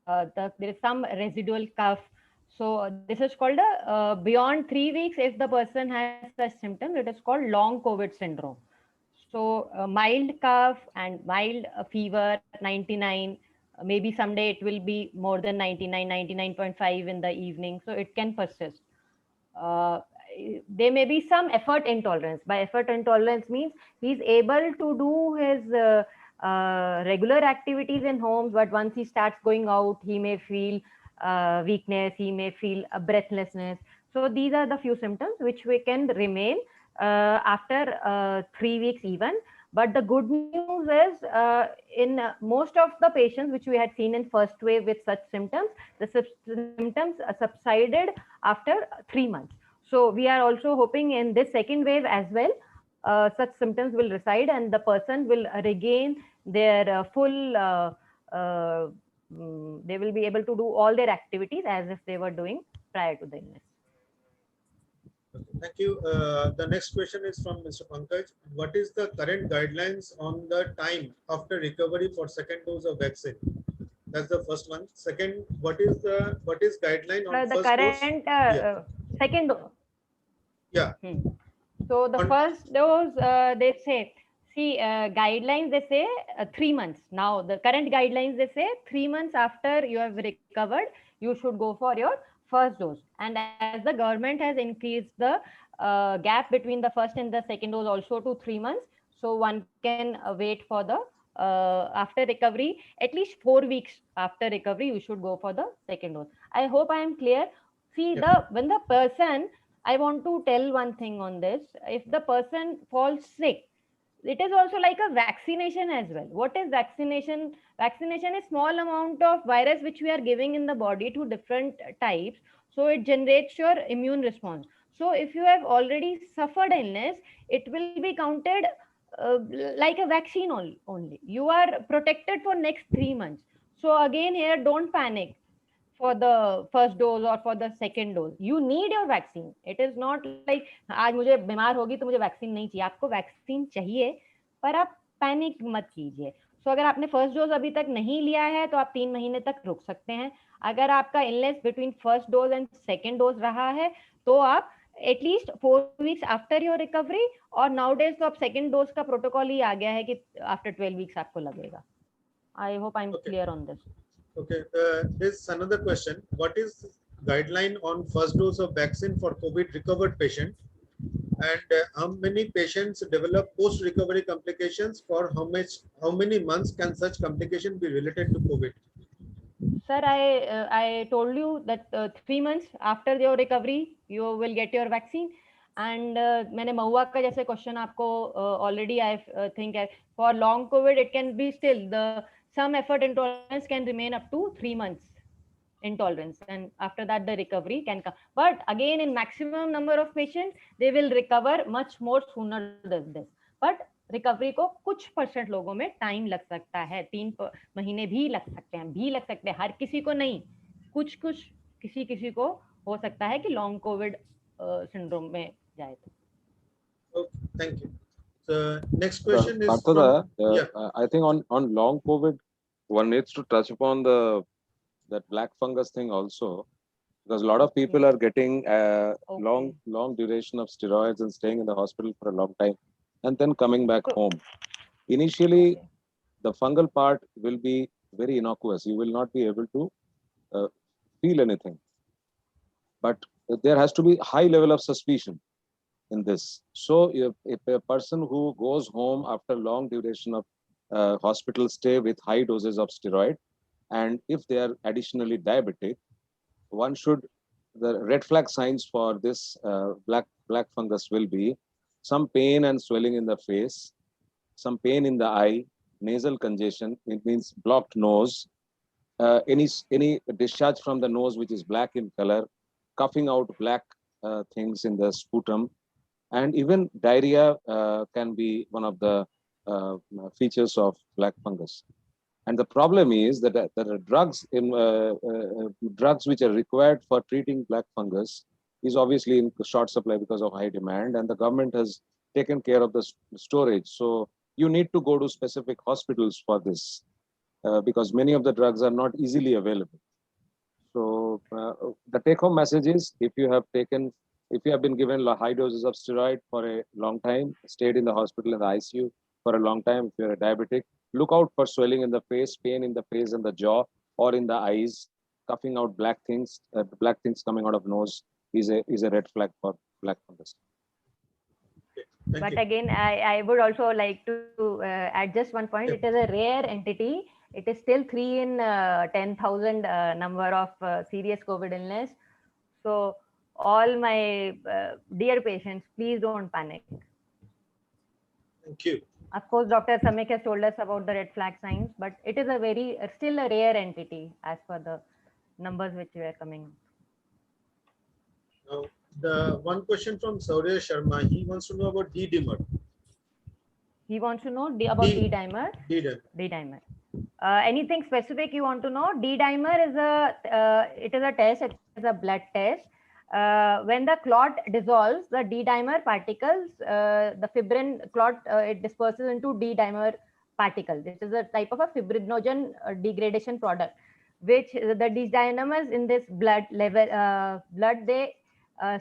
There is some residual cough. So this is called beyond 3 weeks. If the person has such symptoms, it is called long COVID syndrome. So mild cough and mild fever, 99. Maybe someday it will be more than 99, 99.5 in the evening. So it can persist. There may be some effort intolerance. By effort intolerance means he's able to do his regular activities in homes, but once he starts going out, he may feel weakness, he may feel breathlessness. So these are the few symptoms which we can remain after 3 weeks even. But the good news is in most of the patients which we had seen in first wave with such symptoms, the symptoms subsided after 3 months. So we are also hoping in this second wave as well, such symptoms will reside and the person will regain their full, they will be able to do all their activities as if they were doing prior to the illness. Thank you. The next question is from Mr. Pankaj. What is the current guidelines on the time after recovery for second dose of vaccine? That's the first one. Second, what is guideline on The first current dose? second dose. Yeah. So the first dose, they say, see, guidelines, they say 3 months. Now, the current guidelines, they say 3 months after you have recovered, you should go for your first dose. And as the government has increased the gap between the first and the second dose also to 3 months, so one can wait for the after recovery, at least 4 weeks after recovery, you should go for the second dose. I hope I am clear. See, when the person, I want to tell one thing on this. If the person falls sick, it is also like a vaccination as well. What is vaccination? Vaccination is small amount of virus which we are giving in the body to different types. So it generates your immune response. So if you have already suffered illness, it will be counted like a vaccine only. You are protected for next 3 months. So again here, don't panic for the first dose or for the second dose. You need your vaccine. It is not like आज मुझे बीमार होगी तो मुझे vaccine नहीं चाहिए. आपको vaccine चाहिए, पर आप पैनिक मत कीजिए. सो अगर आपने फर्स्ट डोज अभी तक नहीं लिया है तो आप 3 महीने तक रुक सकते हैं. अगर आपका illness between first dose and second dose रहा है तो आप at least 4 weeks after your recovery, और नाउ डेज तो आप सेकेंड डोज का प्रोटोकॉल ही आ गया है कि आफ्टर 12 वीक्स आपको लगेगा. I hope I am clear on this. Okay, there's another question. What is guideline on first dose of vaccine for COVID recovered patient, and how many patients develop post-recovery complications? For how many months can such complication be related to COVID? Sir, I told you that 3 months after your recovery, you will get your vaccine. And मैंने महुआ का जैसे question आपको already I think for long COVID it can be still some effort intolerance can remain up to 3 months intolerance, and after that the recovery can come. But again, in maximum number of patients, they will recover much more sooner than this. But recovery को कुछ % लोगों में time लग सकता है, 3 महीने भी लग सकते हैं, हर किसी को नहीं, कुछ किसी को हो सकता है कि लॉन्ग कोविड सिंड्रोम में जाए. Thank you. The next question is Partha, from, I think on long COVID, one needs to touch upon that black fungus thing also, because a lot of people are getting long duration of steroids and staying in the hospital for a long time and then coming back home. Initially, the fungal part will be very innocuous. You will not be able to feel anything, but there has to be high level of suspicion in this. So if a person who goes home after long duration of hospital stay with high doses of steroid, and if they are additionally diabetic, one should, the red flag signs for this black fungus will be some pain and swelling in the face, some pain in the eye, nasal congestion, it means blocked nose, any discharge from the nose which is black in color, coughing out black things in the sputum, and even diarrhea can be one of the features of black fungus. And the problem is that there are drugs drugs which are required for treating black fungus is obviously in short supply because of high demand, and the government has taken care of the storage. So you need to go to specific hospitals for this because many of the drugs are not easily available. So the take-home message is, if you have been given high doses of steroid for a long time, stayed in the hospital in the ICU for a long time, if you're a diabetic, look out for swelling in the face, pain in the face and the jaw or in the eyes, coughing out black things coming out of nose is a red flag for black fungus. Thank But you. again, I would also like to add just one point. Yeah. It is a rare entity. It is still 3 in 10,000 number of serious COVID illness. So all my dear patients, please don't panic. Thank you. Of course, Dr. Samik has told us about the red flag signs, but it is still a rare entity as per the numbers which were coming. Now, the one question from Saurya Sharma, he wants to know about D-dimer. He wants to know about D-dimer. D-dimer. D-dimer. Anything specific you want to know? D-dimer is it is a test. It is a blood test. When the clot dissolves, the D-dimer particles, the fibrin clot, it disperses into D-dimer particles. This is a type of a fibrinogen degradation product, which the D-dimers in this blood level, they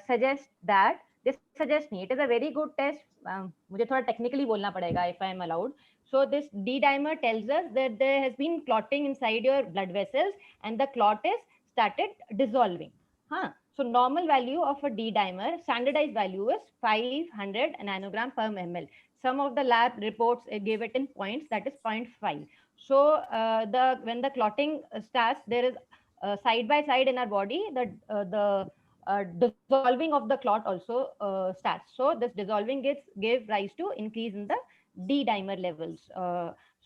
suggest that, this suggests me, it is a very good test. मुझे थोड़ा technically बोलना पड़ेगा if I am allowed. So this D-dimer tells us that there has been clotting inside your blood vessels and the clot is started dissolving. So normal value of a D-dimer, standardized value is 500 nanogram per ml. Some of the lab reports gave it in points, that is 0.5. So when the clotting starts, there is side by side in our body, the dissolving of the clot also starts. So this dissolving gave rise to increase in the D-dimer levels.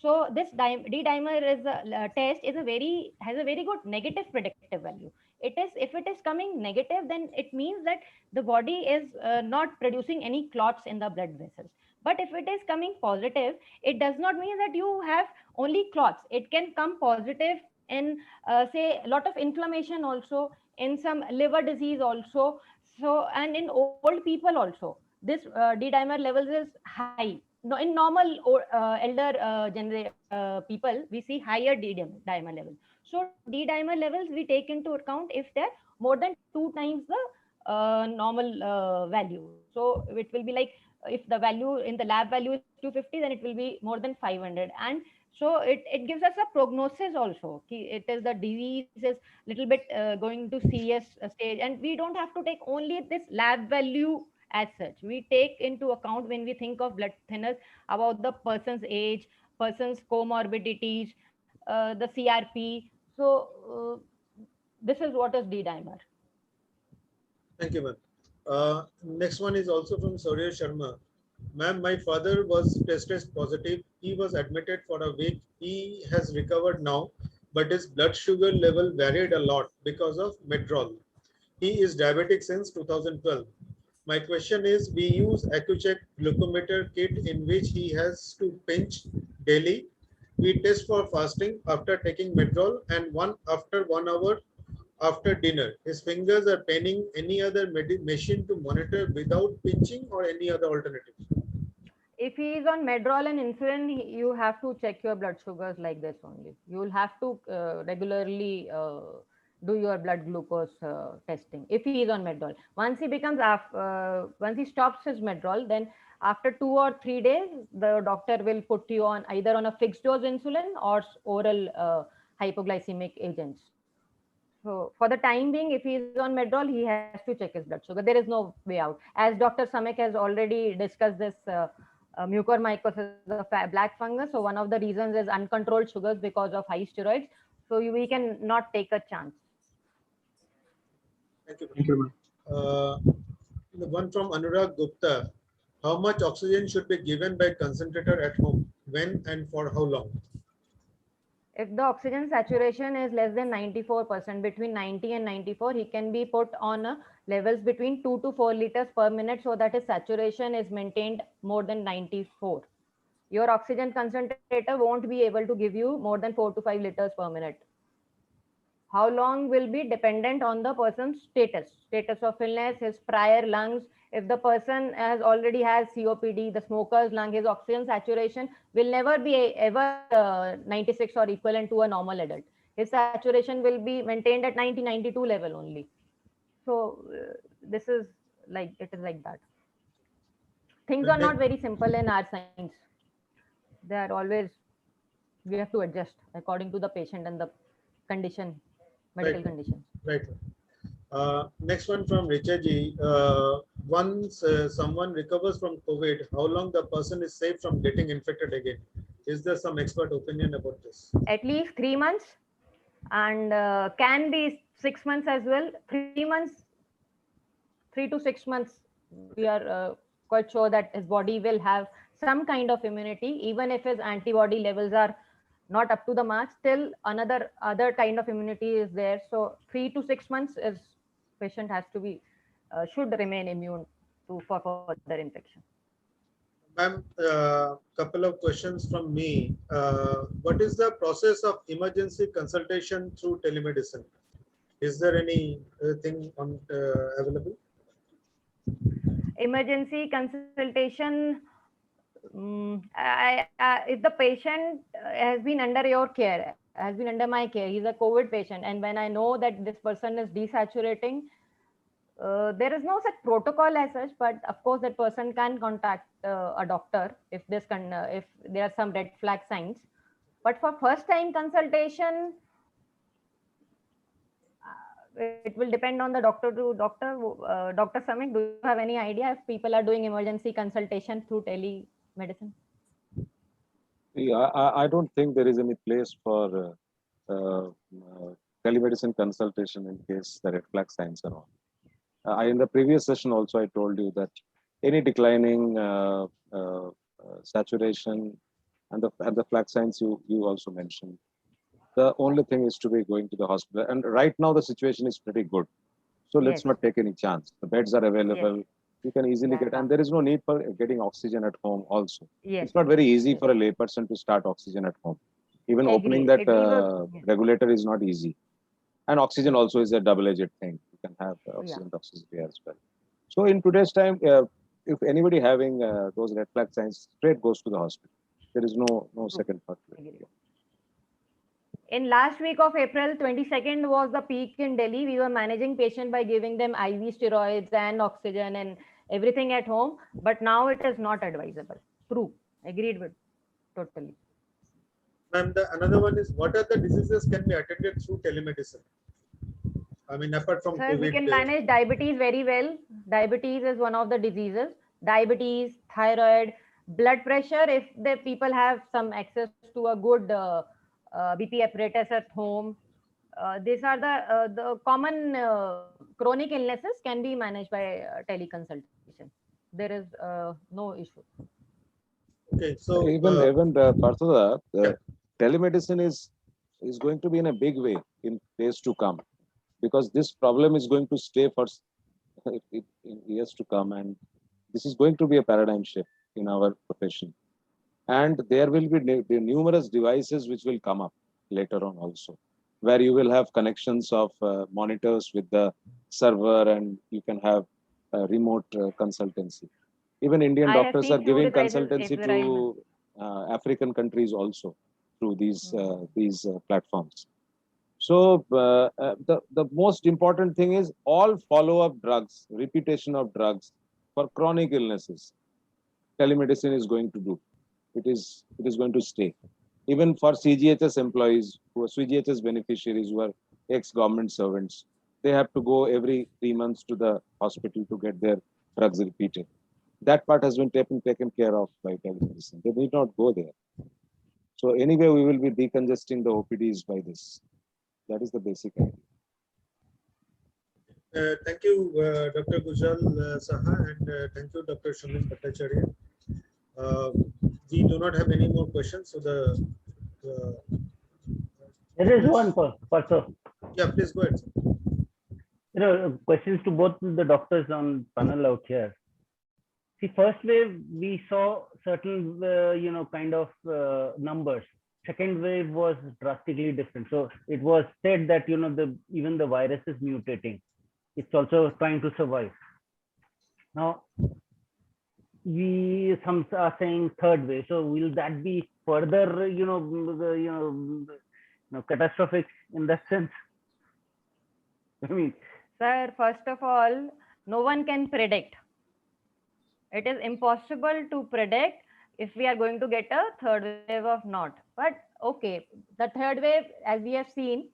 So this D-dimer is test has a very good negative predictive value. If it is coming negative, then it means that the body is not producing any clots in the blood vessels. But if it is coming positive, it does not mean that you have only clots. It can come positive in say a lot of inflammation also, in some liver disease also. So, and in old people also, this D-dimer levels is high. No, in normal or elder people, we see higher D-dimer levels. So D-dimer levels we take into account if they're more than 2 times the normal value. So it will be like, if the value in the lab value is 250, then it will be more than 500. And so it gives us a prognosis also. It is the disease is little bit going to serious stage, and we don't have to take only this lab value as such. We take into account, when we think of blood thinners, about the person's age, person's comorbidities, the CRP. So this is what is D-dimer. Thank you, ma'am. Next one is also from Saurya Sharma. Ma'am, my father was tested positive. He was admitted for a week. He has recovered now, but his blood sugar level varied a lot because of Medrol. He is diabetic since 2012. My question is, we use AccuCheck glucometer kit in which he has to pinch daily. We test for fasting after taking Medrol and after 1 hour after dinner. His fingers are paining. Any other machine to monitor without pinching, or any other alternative? If he is on Medrol and insulin, you have to check your blood sugars like this only. You will have to regularly do your blood glucose testing if he is on Medrol. Once he becomes once he stops his Medrol, then after 2 or 3 days, the doctor will put you on either on a fixed dose insulin or oral hypoglycemic agents. So for the time being, if he is on Medrol, he has to check his blood sugar. There is no way out. As Dr. Samik has already discussed this mucormycosis of black fungus. So one of the reasons is uncontrolled sugars because of high steroids. So we can not take a chance. Thank you. Thank you, ma'am. The one from Anurag Gupta. How much oxygen should be given by concentrator at home? When and for how long? If the oxygen saturation is less than 94%, between 90 and 94, he can be put on levels between 2 to 4 liters per minute so that his saturation is maintained more than 94. Your oxygen concentrator won't be able to give you more than 4 to 5 liters per minute. How long will be dependent on the person's status of illness, his prior lungs. If the person already has COPD, the smoker's lung, his oxygen saturation will never be ever 96 or equivalent to a normal adult. His saturation will be maintained at 90, 92 level only. So this is like, it is like that. Things are not very simple in our science. They are always, we have to adjust according to the patient and the condition, medical condition. Right. Next one from Richard Ji. Once someone recovers from COVID, how long the person is safe from getting infected again? Is there some expert opinion about this? At least 3 months, and can be 6 months as well. 3 months, 3 to 6 months, we are quite sure that his body will have some kind of immunity, even if his antibody levels are not up to the mark. Still other kind of immunity is there. So 3 to 6 months is patient has to be should remain immune for further infection. Ma'am, couple of questions from me. What is the process of emergency consultation through telemedicine? Is there any thing on available? Emergency consultation. If the patient has been under your care, has been under my care, he's a COVID patient, and when I know that this person is desaturating, there is no such protocol as such, but of course that person can contact a doctor if if there are some red flag signs. But for first time consultation, it will depend on the doctor to doctor. Dr. Samik, do you have any idea if people are doing emergency consultation through telemedicine? Yeah, I don't think there is any place for telemedicine consultation in case the red flag signs are on. In the previous session also, I told you that any declining saturation and the flag signs you also mentioned, the only thing is to be going to the hospital. And right now the situation is pretty good. So let's not take any chance. The beds are available. You can easily get, and there is no need for getting oxygen at home also. It's not very easy for a layperson to start oxygen at home. Even opening that regulator is not easy. And oxygen also is a double-edged thing. You can have oxygen toxicity as well. So in today's time, if anybody having those red flag signs, straight goes to the hospital. There is no second thought. In last week of April, 22nd was the peak in Delhi. We were managing patient by giving them IV steroids and oxygen and everything at home. But now it is not advisable. True. Agreed with totally. And another one is, what are the diseases can be attended through telemedicine? I mean, apart from COVID. We can manage diabetes very well. Diabetes is one of the diseases. Diabetes, thyroid, blood pressure. If the people have some access to a good BP apparatus at home, these are the common chronic illnesses can be managed by teleconsultation. There is no issue. Okay, so even Partha, telemedicine is going to be in a big way in days to come, because this problem is going to stay for in years to come, and this is going to be a paradigm shift in our profession. And there will be numerous devices which will come up later on also, where you will have connections of monitors with the server, and you can have remote consultancy. Even Indian doctors are giving consultancy to African countries also through these platforms. So the most important thing is all follow-up drugs, repetition of drugs for chronic illnesses. Telemedicine is going to do. It is going to stay. Even for CGHS employees, who are CGHS beneficiaries, who are ex-government servants, they have to go every 3 months to the hospital to get their drugs repeated. That part has been taken care of by telemedicine. They need not go there. So anyway, we will be decongesting the OPDs by this. That is the basic idea. Thank you, Dr. Gujral Saha, and thank you, Dr. Shamik Bhattacharya. We do not have any more questions, so the There is one also. Yeah, please go ahead, sir. Questions to both the doctors on panel out here. See, first wave, we saw certain, kind of numbers. Second wave was drastically different. So it was said that, even the virus is mutating. It's also trying to survive. Now, some are saying third wave. So will that be further, catastrophic in that sense? I mean, Sir, first of all, no one can predict. It is impossible to predict if we are going to get a third wave or not. But okay, the third wave, as we have seen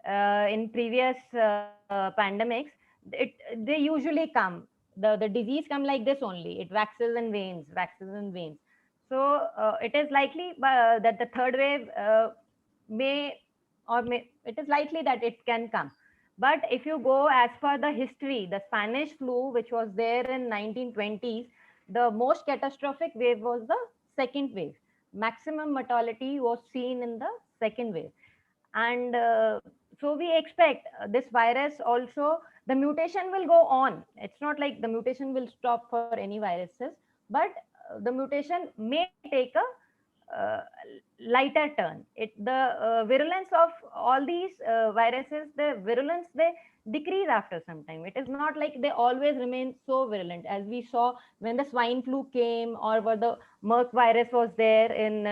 in previous pandemics, they usually come. The disease come like this only. It waxes and wanes, waxes and wanes. So it is likely that the third wave it is likely that it can come. But if you go as per the history, the Spanish flu, which was there in 1920s, the most catastrophic wave was the second wave. Maximum mortality was seen in the second wave. And so we expect this virus also, the mutation will go on. It's not like the mutation will stop for any viruses, but the mutation may take a lighter turn. The virulence of all these viruses, the virulence, they decrease after some time. It is not like they always remain so virulent, as we saw when the swine flu came, or when the Merck virus was there in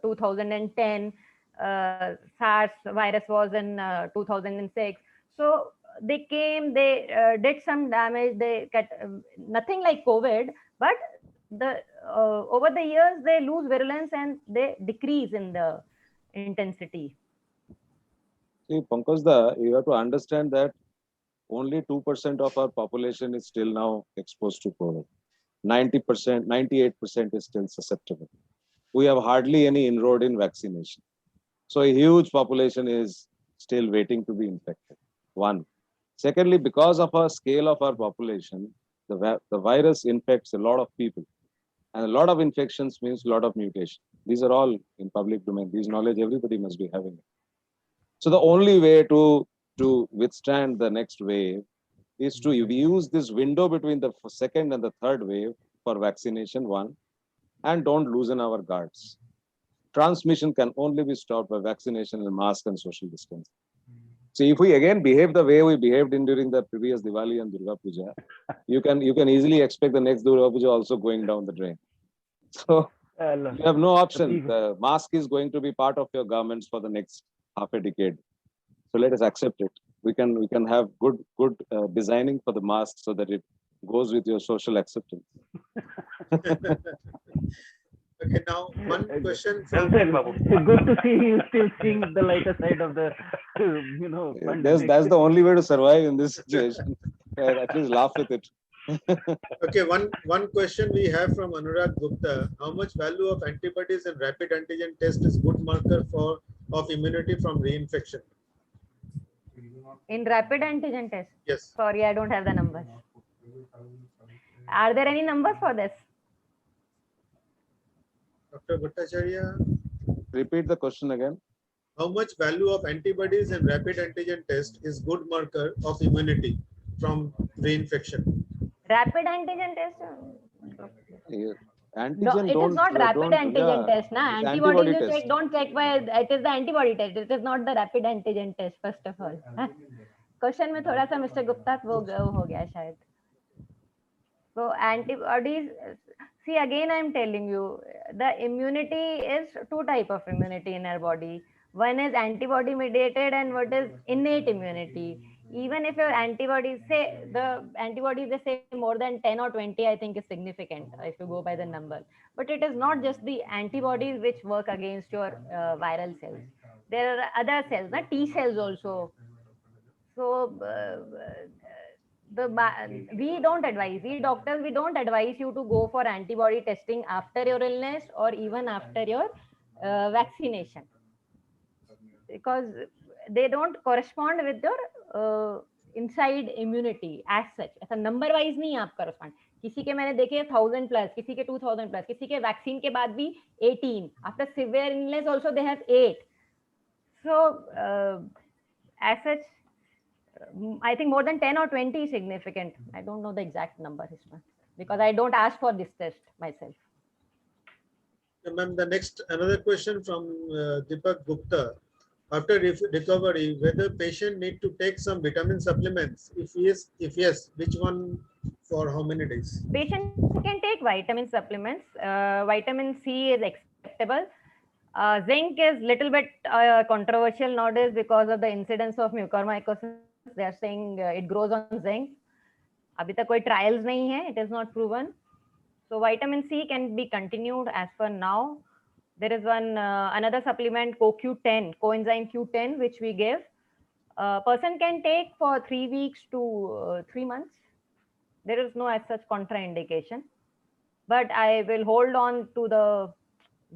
2010. SARS virus was in 2006. So they came, they did some damage. They got nothing like COVID, but over the years they lose virulence and they decrease in the intensity. See, Pankaj, you have to understand that only 2% of our population is still now exposed to COVID. 90%, 98% is still susceptible. We have hardly any inroad in vaccination. So a huge population is still waiting to be infected. One. Secondly, because of our scale of our population, the virus infects a lot of people. And a lot of infections means a lot of mutation. These are all in public domain. These knowledge everybody must be having. So the only way to withstand the next wave is to use this window between the second and the third wave for vaccination, one, and don't loosen our guards. Transmission can only be stopped by vaccination and mask and social distance. So if we again behave the way we behaved during the previous Diwali and Durga Puja, you can easily expect the next Durga Puja also going down the drain. So you have no option. The mask is going to be part of your garments for the next half a decade. So let us accept it. We can have good designing for the mask so that it goes with your social acceptance. Okay, now one question well from said, Babu. Good to see you still seeing the lighter side of the, That's the only way to survive in this situation. At least laugh with it. Okay, one question we have from Anurag Gupta. How much value of antibodies and rapid antigen test is good marker of immunity from reinfection? In rapid antigen test? Yes. Sorry, I don't have the numbers. Are there any numbers for this? Dr. Bhattacharya, Repeat the question again. how much value of antibodies and rapid antigen test is good marker of immunity from reinfection? Rapid antigen test? Antigen No, it is not rapid antigen test. Na? Antibodies you check, don't check by, it is the antibody test. It is not the rapid antigen test, first of all. Question में थोड़ा सा Mr. Gupta वो हो गया शायद. So antibodies, see again I am telling you, the immunity is two type of immunity in our body. One is antibody mediated and what is innate immunity. Even if your antibodies say, the antibodies they say more than 10 or 20, I think is significant if you go by the number. But it is not just the antibodies which work against your viral cells. There are other cells, T cells also. So we don't advise, we doctors, we don't advise you to go for antibody testing after your illness or even after your vaccination, because they don't correspond with your inside immunity as such. ऐसा number wise नहीं आप correspond. किसी के मैंने देखे 1000+, किसी के 2000+, किसी के वैक्सीन के बाद भी 18. After severe illness also they have 8. So, as such, I think more than 10 or 20 is significant. I don't know the exact number, Ishma, because I don't ask for this test myself. Ma'am, the next another question from Deepak Gupta. After recovery, whether patient need to take some vitamin supplements? If yes, which one for how many days? Patient can take vitamin supplements. Vitamin C is acceptable. Zinc is little bit controversial nowadays because of the incidence of mucormycosis. They are saying it grows on zinc. अभी तक कोई trials नहीं है. It is not proven. So vitamin C can be continued as per now. There is one another supplement CoQ10, coenzyme Q10, which we give. Person can take for 3 weeks to 3 months. There is no as such contraindication, but I will hold on to the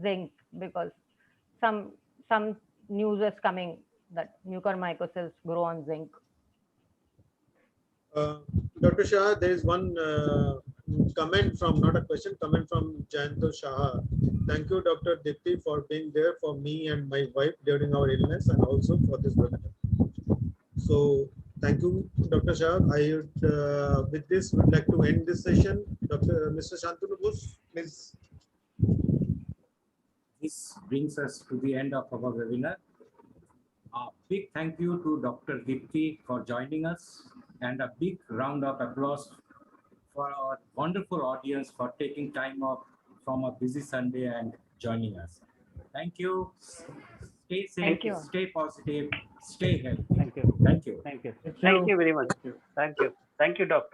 zinc because some news is coming that mucormycosis grow on zinc. Dr. Shah, there is one comment from, not a question, comment from Jayanto Shah. Thank you, Dr. Dipti, for being there for me and my wife during our illness and also for this webinar. So, thank you, Dr. Shah. I would, with this, would like to end this session. Mr. Shantanu Bose, please. This brings us to the end of our webinar. A big thank you to Dr. Dipti for joining us, and a big round of applause for our wonderful audience for taking time off from a busy Sunday and joining us. Thank you. Stay safe, Thank you. stay positive, stay healthy. Thank you. Thank you. Thank you. Thank Thank you. you very much. Thank you. Thank you, doctor.